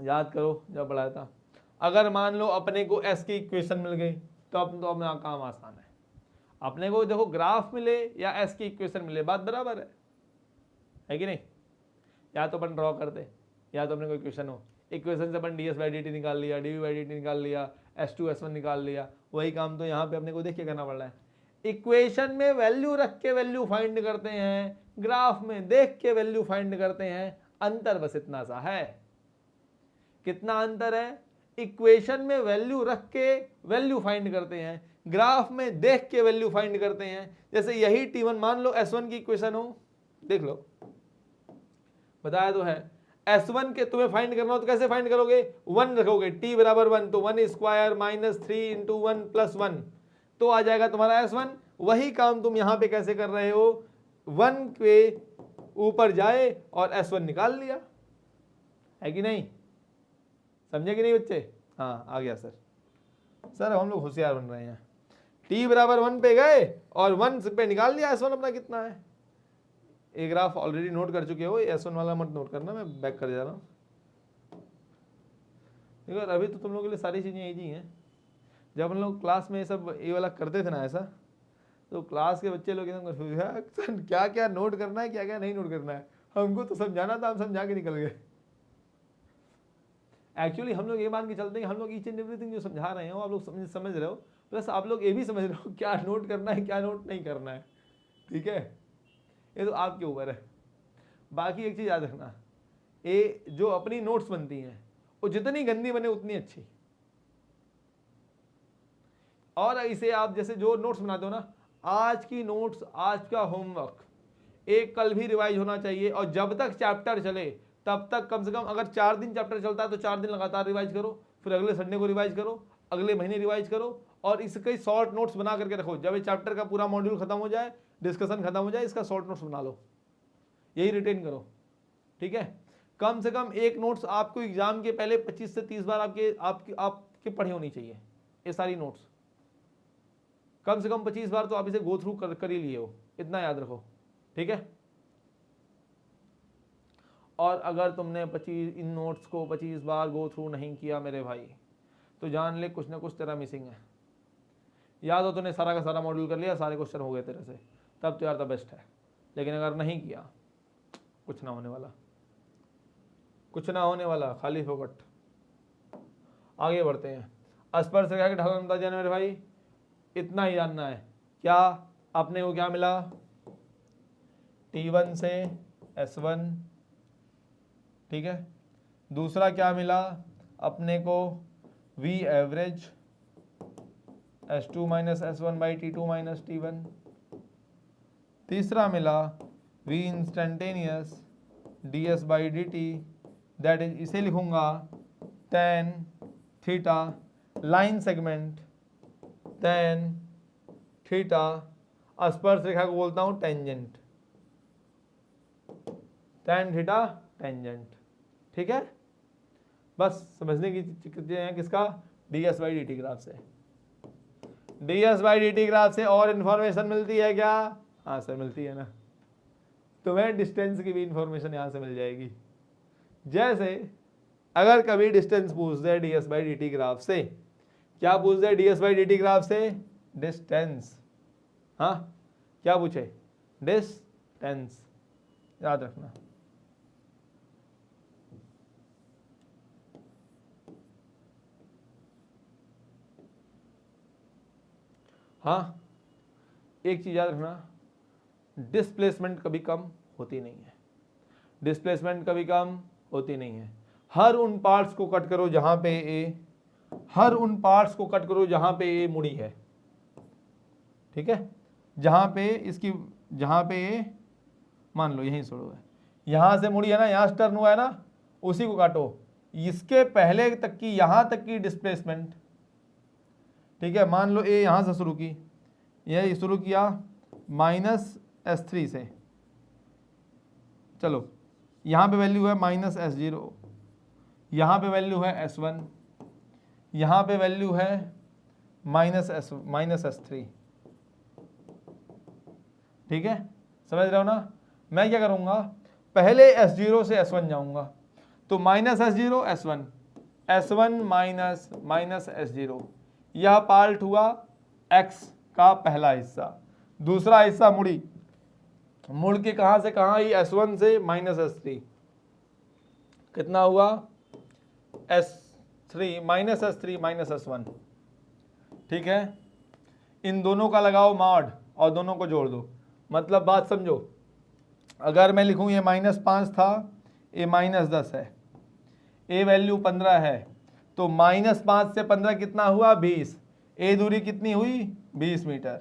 याद करो जब पढ़ाया था। अगर मान लो अपने को s की इक्वेशन मिल गई तो अपना काम आसान है। अपने को देखो ग्राफ मिले या s की इक्वेशन मिले, बात बराबर है कि नहीं? या तो अपन ड्रॉ करते, या तो अपने को इक्वेशन हो, इक्वेशन से अपन ds बाई डी टी निकाल लिया, dv बाई डी टी निकाल लिया, s2 s1 निकाल लिया। वही काम तो यहाँ पे अपने को देख के करना पड़ रहा है। इक्वेशन में वैल्यू रख के वैल्यू फाइंड करते हैं, ग्राफ में देख के वैल्यू फाइंड करते हैं। अंतर बस इतना सा है। कितना अंतर है? इक्वेशन में वैल्यू रख के वैल्यू फाइंड करते हैं, ग्राफ में देख के वैल्यू फाइंड करते हैं। जैसे यही t1 मान लो s1 की इक्वेशन हो, देख लो बताया तो है। S1 के तुम्हें फाइंड करना हो तो कैसे फाइंड करोगे? 1 रखोगे, t बराबर 1, तो 1 स्क्वायर माइनस 3 इंटू 1 प्लस 1, तो आ जाएगा तुम्हारा S1। वही काम तुम यहां पे कैसे कर रहे हो? 1 के ऊपर जाए और S1 निकाल लिया, है कि नहीं? समझे कि नहीं बच्चे? हाँ आ गया सर। सर हम लोग होशियार बन रहे हैं। t बराबर 1 पे गए और 1 पे निकाल लिया S1 अपना कितना है। एक ग्राफ ऑलरेडी नोट कर चुके हो, S1 वाला मत नोट करना, मैं बैक कर जा रहा हूँ। देखो अभी तो तुम लोगों के लिए सारी चीज़ें ईजी हैं। जब हम लोग क्लास में ये सब ये वाला करते थे ना ऐसा, तो क्लास के बच्चे लोग एकदम कंफ्यूज है, क्या क्या नोट करना है, क्या क्या नहीं नोट करना है। हमको तो समझाना था, हम समझा के निकल गए। एक्चुअली हम लोग ये मान के चलते हैं, हम लोग ईच एंड एवरीथिंग जो समझा रहे हो आप लोग समझ रहे हो, प्लस आप लोग ये भी समझ रहे हो क्या नोट करना है क्या नोट नहीं करना है। ठीक है, ये तो आपके ऊपर है। बाकी एक चीज़ याद रखना, ये जो अपनी नोट्स बनती हैं वो जितनी गंदी बने उतनी अच्छी। और इसे आप जैसे जो नोट्स बनाते हो ना, आज की नोट्स, आज का होमवर्क एक कल भी रिवाइज होना चाहिए। और जब तक चैप्टर चले तब तक कम से कम, अगर 4 दिन चैप्टर चलता है तो 4 दिन लगातार रिवाइज करो, फिर अगले संडे को रिवाइज करो, अगले महीने रिवाइज करो, और इसके शॉर्ट नोट्स बना करके रखो। जब ये चैप्टर का पूरा मॉड्यूल खत्म हो जाए, डिस्कशन खत्म हो जाए, इसका शॉर्ट नोट्स बना लो, यही रिटेन करो। ठीक है, कम से कम एक नोट्स आपको एग्जाम के पहले 25 से 30 बार आपके पढ़े होनी चाहिए। ये सारी नोट्स कम से कम 25 बार तो आप इसे गो थ्रू कर ही लिए हो, इतना याद रखो। ठीक है, और अगर तुमने 25 इन नोट्स को 25 बार गो थ्रू नहीं किया मेरे भाई, तो जान ले कुछ ना कुछ तेरा मिसिंग है। याद हो तूने सारा का सारा मॉड्यूल कर लिया, सारे क्वेश्चन हो गए तेरे से, तब तो यार द बेस्ट है। लेकिन अगर नहीं किया, कुछ ना होने वाला, कुछ ना होने वाला, खाली फोकट। आगे बढ़ते हैं। स्पर्श रेखा के ढलान बता जाने मेरे भाई, इतना ही जानना है। क्या अपने को क्या मिला? T1 से S1, ठीक है। दूसरा क्या मिला अपने को? V average S2 minus S1 by T2 minus T1। तीसरा मिला V instantaneous ds by D T, that is, इसे लिखूंगा tan theta line segment tan theta, स्पर्श रेखा को बोलता हूं टेंजेंट, tan थीटा टेंजेंट। ठीक है, बस समझने की चीजें हैं किसका? ds by D T graph से। ds by D T graph से और इन्फॉर्मेशन मिलती है क्या? हाँ सर मिलती है ना। तुम्हें डिस्टेंस की भी इंफॉर्मेशन यहां से मिल जाएगी। जैसे अगर कभी डिस्टेंस पूछ दे ds by D T graph से, क्या पूछ दे ds by D T graph से? डिस्टेंस। हाँ क्या पूछे? डिस्टेंस, याद रखना। हाँ एक चीज याद रखना, डिस्प्लेसमेंट कभी कम होती नहीं है, डिस्प्लेसमेंट कभी कम होती नहीं है। हर उन पार्ट्स को कट करो जहां पे ए, हर उन पार्ट्स को कट करो जहां पे ए मुड़ी है, ठीक है, जहां पे इसकी, जहां पे ए मान लो यहीं शुरू है, यहां से मुड़ी है ना, यहां से टर्न हुआ है ना, उसी को काटो, इसके पहले तक की, यहां तक की डिस्प्लेसमेंट, ठीक है, मान लो ए यहां से शुरू की, यह शुरू किया -S3 से, चलो यहां पे वैल्यू है -S0, यहां पे वैल्यू है S1, यहां पे वैल्यू है -S3, ठीक है, समझ रहे हो ना। मैं क्या करूंगा, पहले S0 से S1 जाऊंगा, तो -S0 S1, S1 minus S0, यह पार्ट हुआ X का पहला हिस्सा। दूसरा हिस्सा मुड़ी, मुड़ के कहां से कहां ही, S1 से -S3, कितना हुआ S3 -S1, ठीक है। इन दोनों का लगाओ मॉड और दोनों को जोड़ दो, मतलब बात समझो, अगर मैं लिखूं ये -5 था, ये -10 है, ए वैल्यू 15 है, तो -5 से 15 कितना हुआ 20, ए दूरी कितनी हुई 20 मीटर,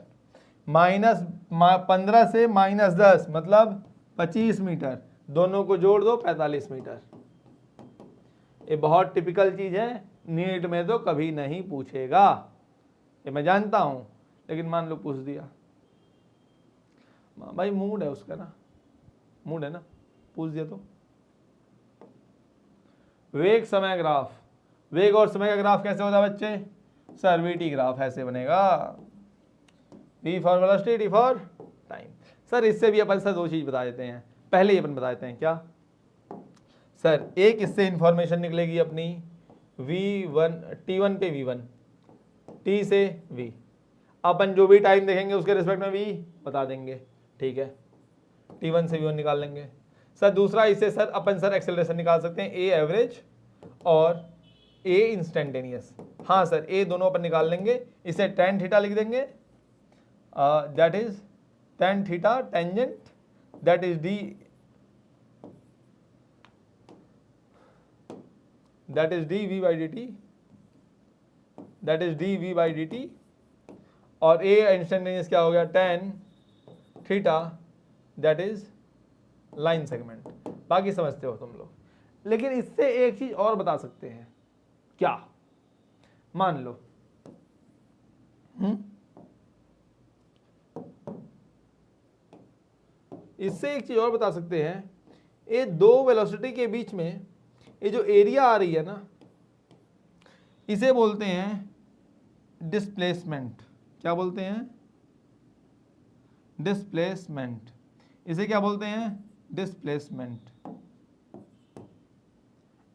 -15 से -10 मतलब 25 मीटर, दोनों को जोड़ दो 45 मीटर। ये बहुत टिपिकल चीज है, नीट में तो कभी नहीं पूछेगा, ये मैं जानता हूं, लेकिन मान लो पूछ दिया, भाई मूड है उसका ना, मूड है ना, पूछ दिया तो। वेग समय ग्राफ, वेग और समय का ग्राफ कैसे होता है बच्चे, सर वीटी ग्राफ ऐसे बनेगा, V for velocity, T for time. Sir इससे भी अपन सर दो चीज बता देते हैं, पहले ही अपन बता देते हैं क्या सर, एक इससे इंफॉर्मेशन निकलेगी अपनी V1 T1 पे V1, T से V, अपन जो भी टाइम देखेंगे उसके रिस्पेक्ट में V बता देंगे, ठीक है, T1 से V1 निकाल लेंगे। सर दूसरा इससे सर अपन सर एक्सेलरेशन निकाल सकते हैं, A एवरेज और A इंस्टेंटेनियस, हाँ सर A दोनों अपन निकाल लेंगे, इसे tan थीटा लिख देंगे, that is tan theta tangent, that is D, that is dV by dt, that is dV by dt, और A इंस्टेंटेनियस क्या हो गया tan theta, that is line segment. बाकी समझते हो तुम लोग, लेकिन इससे एक चीज और बता सकते हैं, क्या, मान लो इससे एक चीज और बता सकते हैं, ये दो वेलोसिटी के बीच में ये जो एरिया आ रही है ना, इसे बोलते हैं डिस्प्लेसमेंट, क्या बोलते हैं, डिस्प्लेसमेंट, इसे क्या बोलते हैं, डिस्प्लेसमेंट।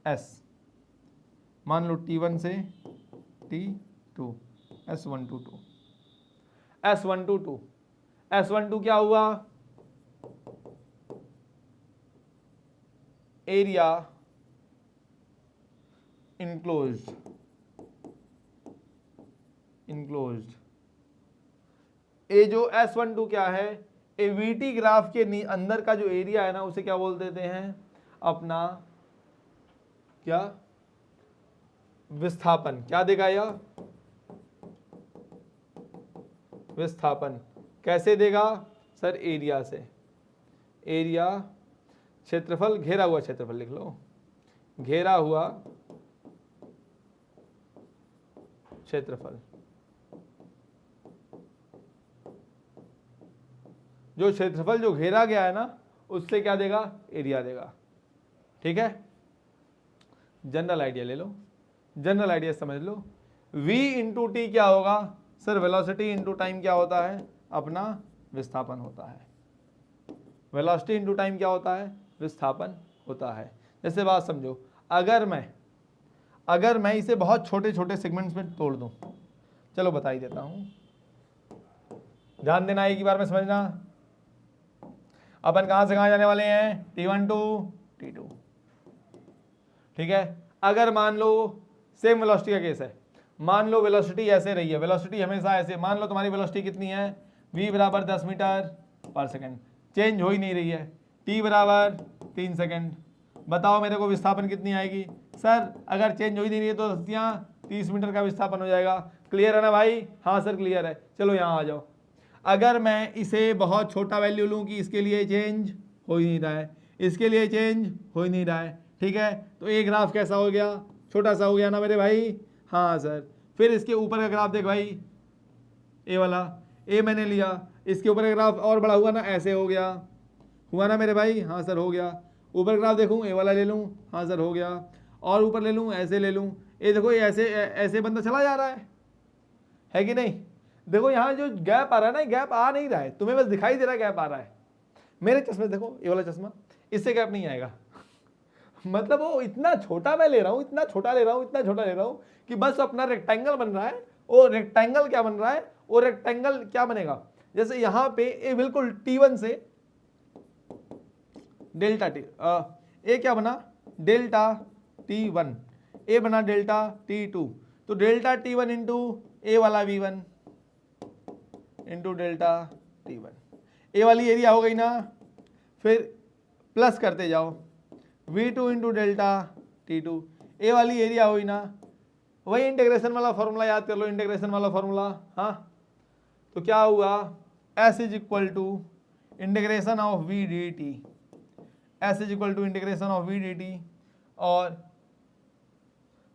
S मान लो T1 से T2, S1 to 2, S1 to 2, S1 2 क्या हुआ, एरिया इनक्लोज्ड, इनक्लोज्ड। ये जो S12 क्या है, ए वीटी ग्राफ के अंदर का जो एरिया है ना, उसे क्या बोल देते हैं, अपना क्या, विस्थापन। क्या देगा यह, विस्थापन। कैसे देगा सर, एरिया से, एरिया क्षेत्रफल, घेरा हुआ क्षेत्रफल लिख लो, घेरा हुआ क्षेत्रफल, जो क्षेत्रफल जो घेरा गया है ना, उससे क्या देगा, एरिया देगा, ठीक है। जनरल आइडिया ले लो, जनरल आइडिया समझ लो। v इंटू टी क्या होगा सर, वेलोसिटी इंटू टाइम क्या होता है, अपना विस्थापन होता है। वेलोसिटी इंटू टाइम क्या होता है, विस्थापन होता है। जैसे बात समझो, अगर मैं इसे बहुत छोटे छोटे सेगमेंट्स में तोड़ दूं, चलो बता ही देता हूं, ध्यान देना, एक ही बार में समझना। अपन कहां से कहां जाने वाले हैं, T1 टू T2, ठीक है। अगर मान लो सेम वेलोसिटी का केस है, मान लो वेलोसिटी ऐसे रही है, वेलोसिटी हमेशा ऐसे, मान लो तुम्हारी वेलोसिटी कितनी है, v बराबर 10 मीटर पर सेकेंड, चेंज हो ही नहीं रही है। t बराबर 3 सेकेंड, बताओ मेरे को विस्थापन कितनी आएगी। सर अगर चेंज हो ही नहीं रही है तो 30 मीटर का विस्थापन हो जाएगा। क्लियर है ना भाई? हाँ सर क्लियर है। चलो यहाँ आ जाओ। अगर मैं इसे बहुत छोटा वैल्यू लूँ कि इसके लिए चेंज हो ही नहीं रहा है, इसके लिए चेंज हो ही नहीं रहा है, ठीक है, तो ये ग्राफ कैसा हो गया? छोटा सा हो गया ना मेरे भाई। हाँ सर। फिर इसके ऊपर का ग्राफ देख भाई, ए वाला, ए मैंने लिया, इसके ऊपर का ग्राफ और बड़ा हुआ ना, ऐसे हो गया, हुआ ना मेरे भाई? हाँ सर हो गया। ऊपर ग्राफ देखूँ, ए वाला ले लूँ, हाँ सर हो गया, और ऊपर ले लूँ, ऐसे ले लूँ, ये देखो ये ऐसे ऐसे बंदा चला जा रहा है कि नहीं? देखो यहाँ जो गैप आ रहा है ना, गैप आ नहीं रहा है, तुम्हें बस दिखाई दे रहा है गैप आ रहा है। मेरे चश्मे देखो, ये वाला चश्मा, इससे गैप नहीं आएगा। मतलब वो इतना छोटा मैं ले रहा हूँ, इतना छोटा ले रहा हूँ, इतना छोटा ले रहा हूँ कि बस अपना रेक्टेंगल बन रहा है। और रेक्टेंगल क्या बन रहा है? और रेक्टेंगल क्या बनेगा? जैसे यहाँ पे ए बिल्कुल T1 से डेल्टा टी, ए क्या बना? डेल्टा T1, ए बना डेल्टा T2, तो डेल्टा T1 इंटू ए वाला V1 इंटू डेल्टा T1, ए वाली एरिया हो गई ना। फिर प्लस करते जाओ, V2 इंटू डेल्टा T2, ए वाली एरिया हुई ना। वही इंटीग्रेशन वाला फॉर्मूला याद कर लो, इंटीग्रेशन वाला फॉर्मूला। हाँ, तो क्या हुआ? S is equal to integration of V dt, S is equal to integration of V dt, और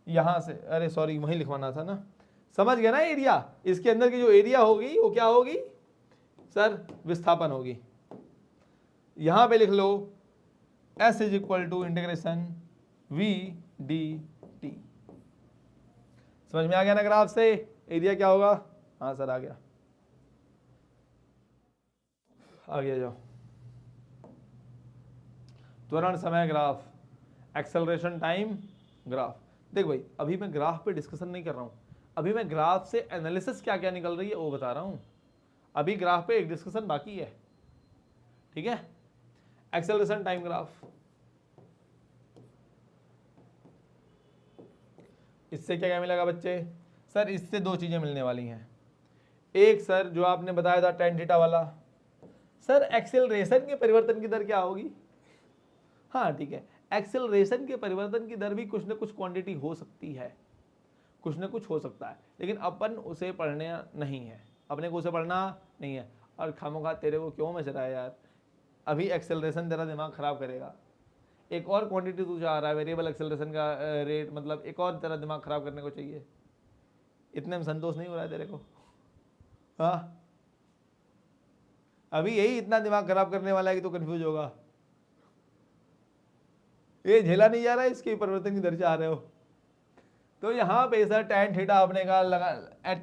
यहां से, अरे सॉरी वहीं लिखवाना था ना, समझ गया ना? एरिया, इसके अंदर की जो एरिया होगी वो क्या होगी सर? विस्थापन होगी। यहां पे लिख लो S is equal to integration V dt। समझ में आ गया ना? ग्राफ से एरिया क्या होगा? हाँ सर आ गया, आ गया। जाओ, त्वरण समय ग्राफ, एक्सेलरेशन टाइम ग्राफ। देख भाई, अभी मैं ग्राफ पे डिस्कशन नहीं कर रहा हूं, अभी मैं ग्राफ से एनालिसिस क्या क्या निकल रही है वो बता रहा हूं। अभी ग्राफ पे एक डिस्कशन बाकी है, ठीक है? एक्सेलरेशन टाइम ग्राफ, इससे क्या क्या मिलेगा बच्चे? सर इससे दो चीजें मिलने वाली हैं। एक सर जो आपने बताया था tan थीटा वाला, सर एक्सेलरेशन के परिवर्तन की दर क्या होगी? हाँ ठीक है, एक्सेलरेशन के परिवर्तन की दर भी कुछ न कुछ क्वांटिटी हो सकती है, कुछ न कुछ हो सकता है, लेकिन अपन उसे पढ़ने नहीं है, अपने को उसे पढ़ना नहीं है। और खामोखा तेरे को क्यों मच रहा है यार? अभी एक्सेलरेशन तेरा दिमाग खराब करेगा। एक और क्वांटिटी तू चाह रहा है, वेरिएबल एक्सेलरेशन का रेट, मतलब एक और तेरा दिमाग खराब करने को चाहिए। इतने में संतोष नहीं हो रहा है तेरे को? हाँ, अभी यही इतना दिमाग खराब करने वाला है कि तू कंफ्यूज होगा। ये झेला नहीं जा रहा है, इसके परिवर्तन की दर चाह रहे हो। तो यहाँ पे सर tan थीटा आपने कहा लगा,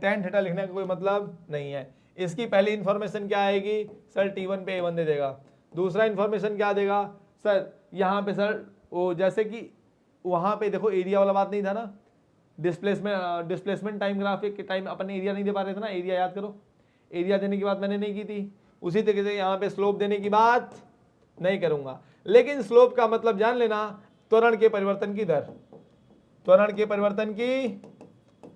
tan थीटा लिखने का कोई मतलब नहीं है। इसकी पहली इन्फॉर्मेशन क्या आएगी सर? T1 पे A1 दे देगा। दूसरा इन्फॉर्मेशन क्या देगा सर? यहाँ पे सर वो जैसे कि वहाँ पे देखो एरिया वाला बात नहीं था ना, डिस्प्लेसमेंट टाइम ग्राफ के टाइम अपन एरिया नहीं दे पा रहे थे ना। एरिया याद करो, एरिया देने की बात मैंने नहीं की थी। उसी तरीके से यहाँ पे स्लोप देने की बात नहीं करूंगा, लेकिन स्लोप का मतलब जान लेना, त्वरण के परिवर्तन की दर, त्वरण के परिवर्तन की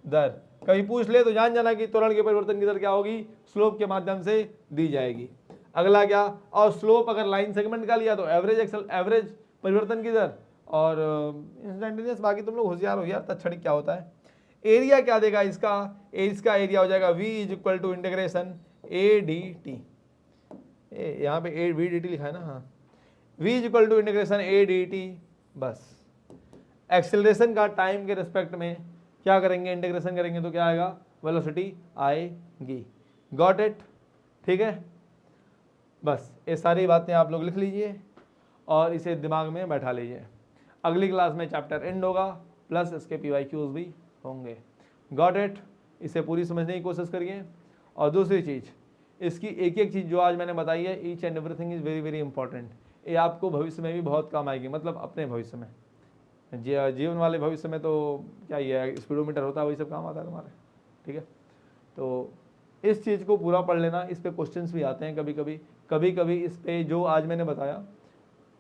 दर कभी पूछ ले तो जान जाना कि त्वरण के परिवर्तन की दर क्या होगी? स्लोप के माध्यम से दी जाएगी। अगला क्या? और स्लोप अगर लाइन सेगमेंट का लिया तो एवरेज परिवर्तन की दर, और इंस्टेंटेनियस बाकी तुम लोग होशियार हो यार, तत्क्षणिक क्या होता है। एरिया क्या देगा इसका? इसका एरिया हो जाएगा V is equal to integration A D T, यहाँ पे ए वी डी टी लिखा है ना, हाँ, V is equal to integration A D T. बस एक्सेलरेशन का टाइम के रिस्पेक्ट में क्या करेंगे? इंटीग्रेशन करेंगे तो क्या आएगा? वेलोसिटी आएगी। Got it? ठीक है, बस ये सारी बातें आप लोग लिख लीजिए और इसे दिमाग में बैठा लीजिए। अगली क्लास में चैप्टर एंड होगा, प्लस इसके PYQs भी होंगे। Got it? इसे पूरी समझने की कोशिश करिए। और दूसरी चीज़, इसकी एक एक चीज़ जो आज मैंने बताई है, each and everything is very very important. ये आपको भविष्य में भी बहुत काम आएगी, मतलब अपने भविष्य में, जीवन वाले भविष्य में तो क्या ही है, स्पीडोमीटर होता है वही सब काम आता है तुम्हारे, ठीक है? तो इस चीज़ को पूरा पढ़ लेना। इस पे क्वेश्चंस भी आते हैं कभी कभी इस पे जो आज मैंने बताया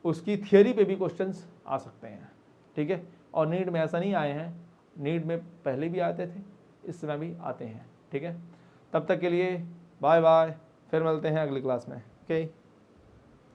उसकी थियोरी पे भी क्वेश्चंस आ सकते हैं, ठीक है? और नीट में ऐसा नहीं आए हैं, नीट में पहले भी आते थे, इस समय भी आते हैं, ठीक है? तब तक के लिए बाय बाय, फिर मिलते हैं अगली क्लास में, ओके?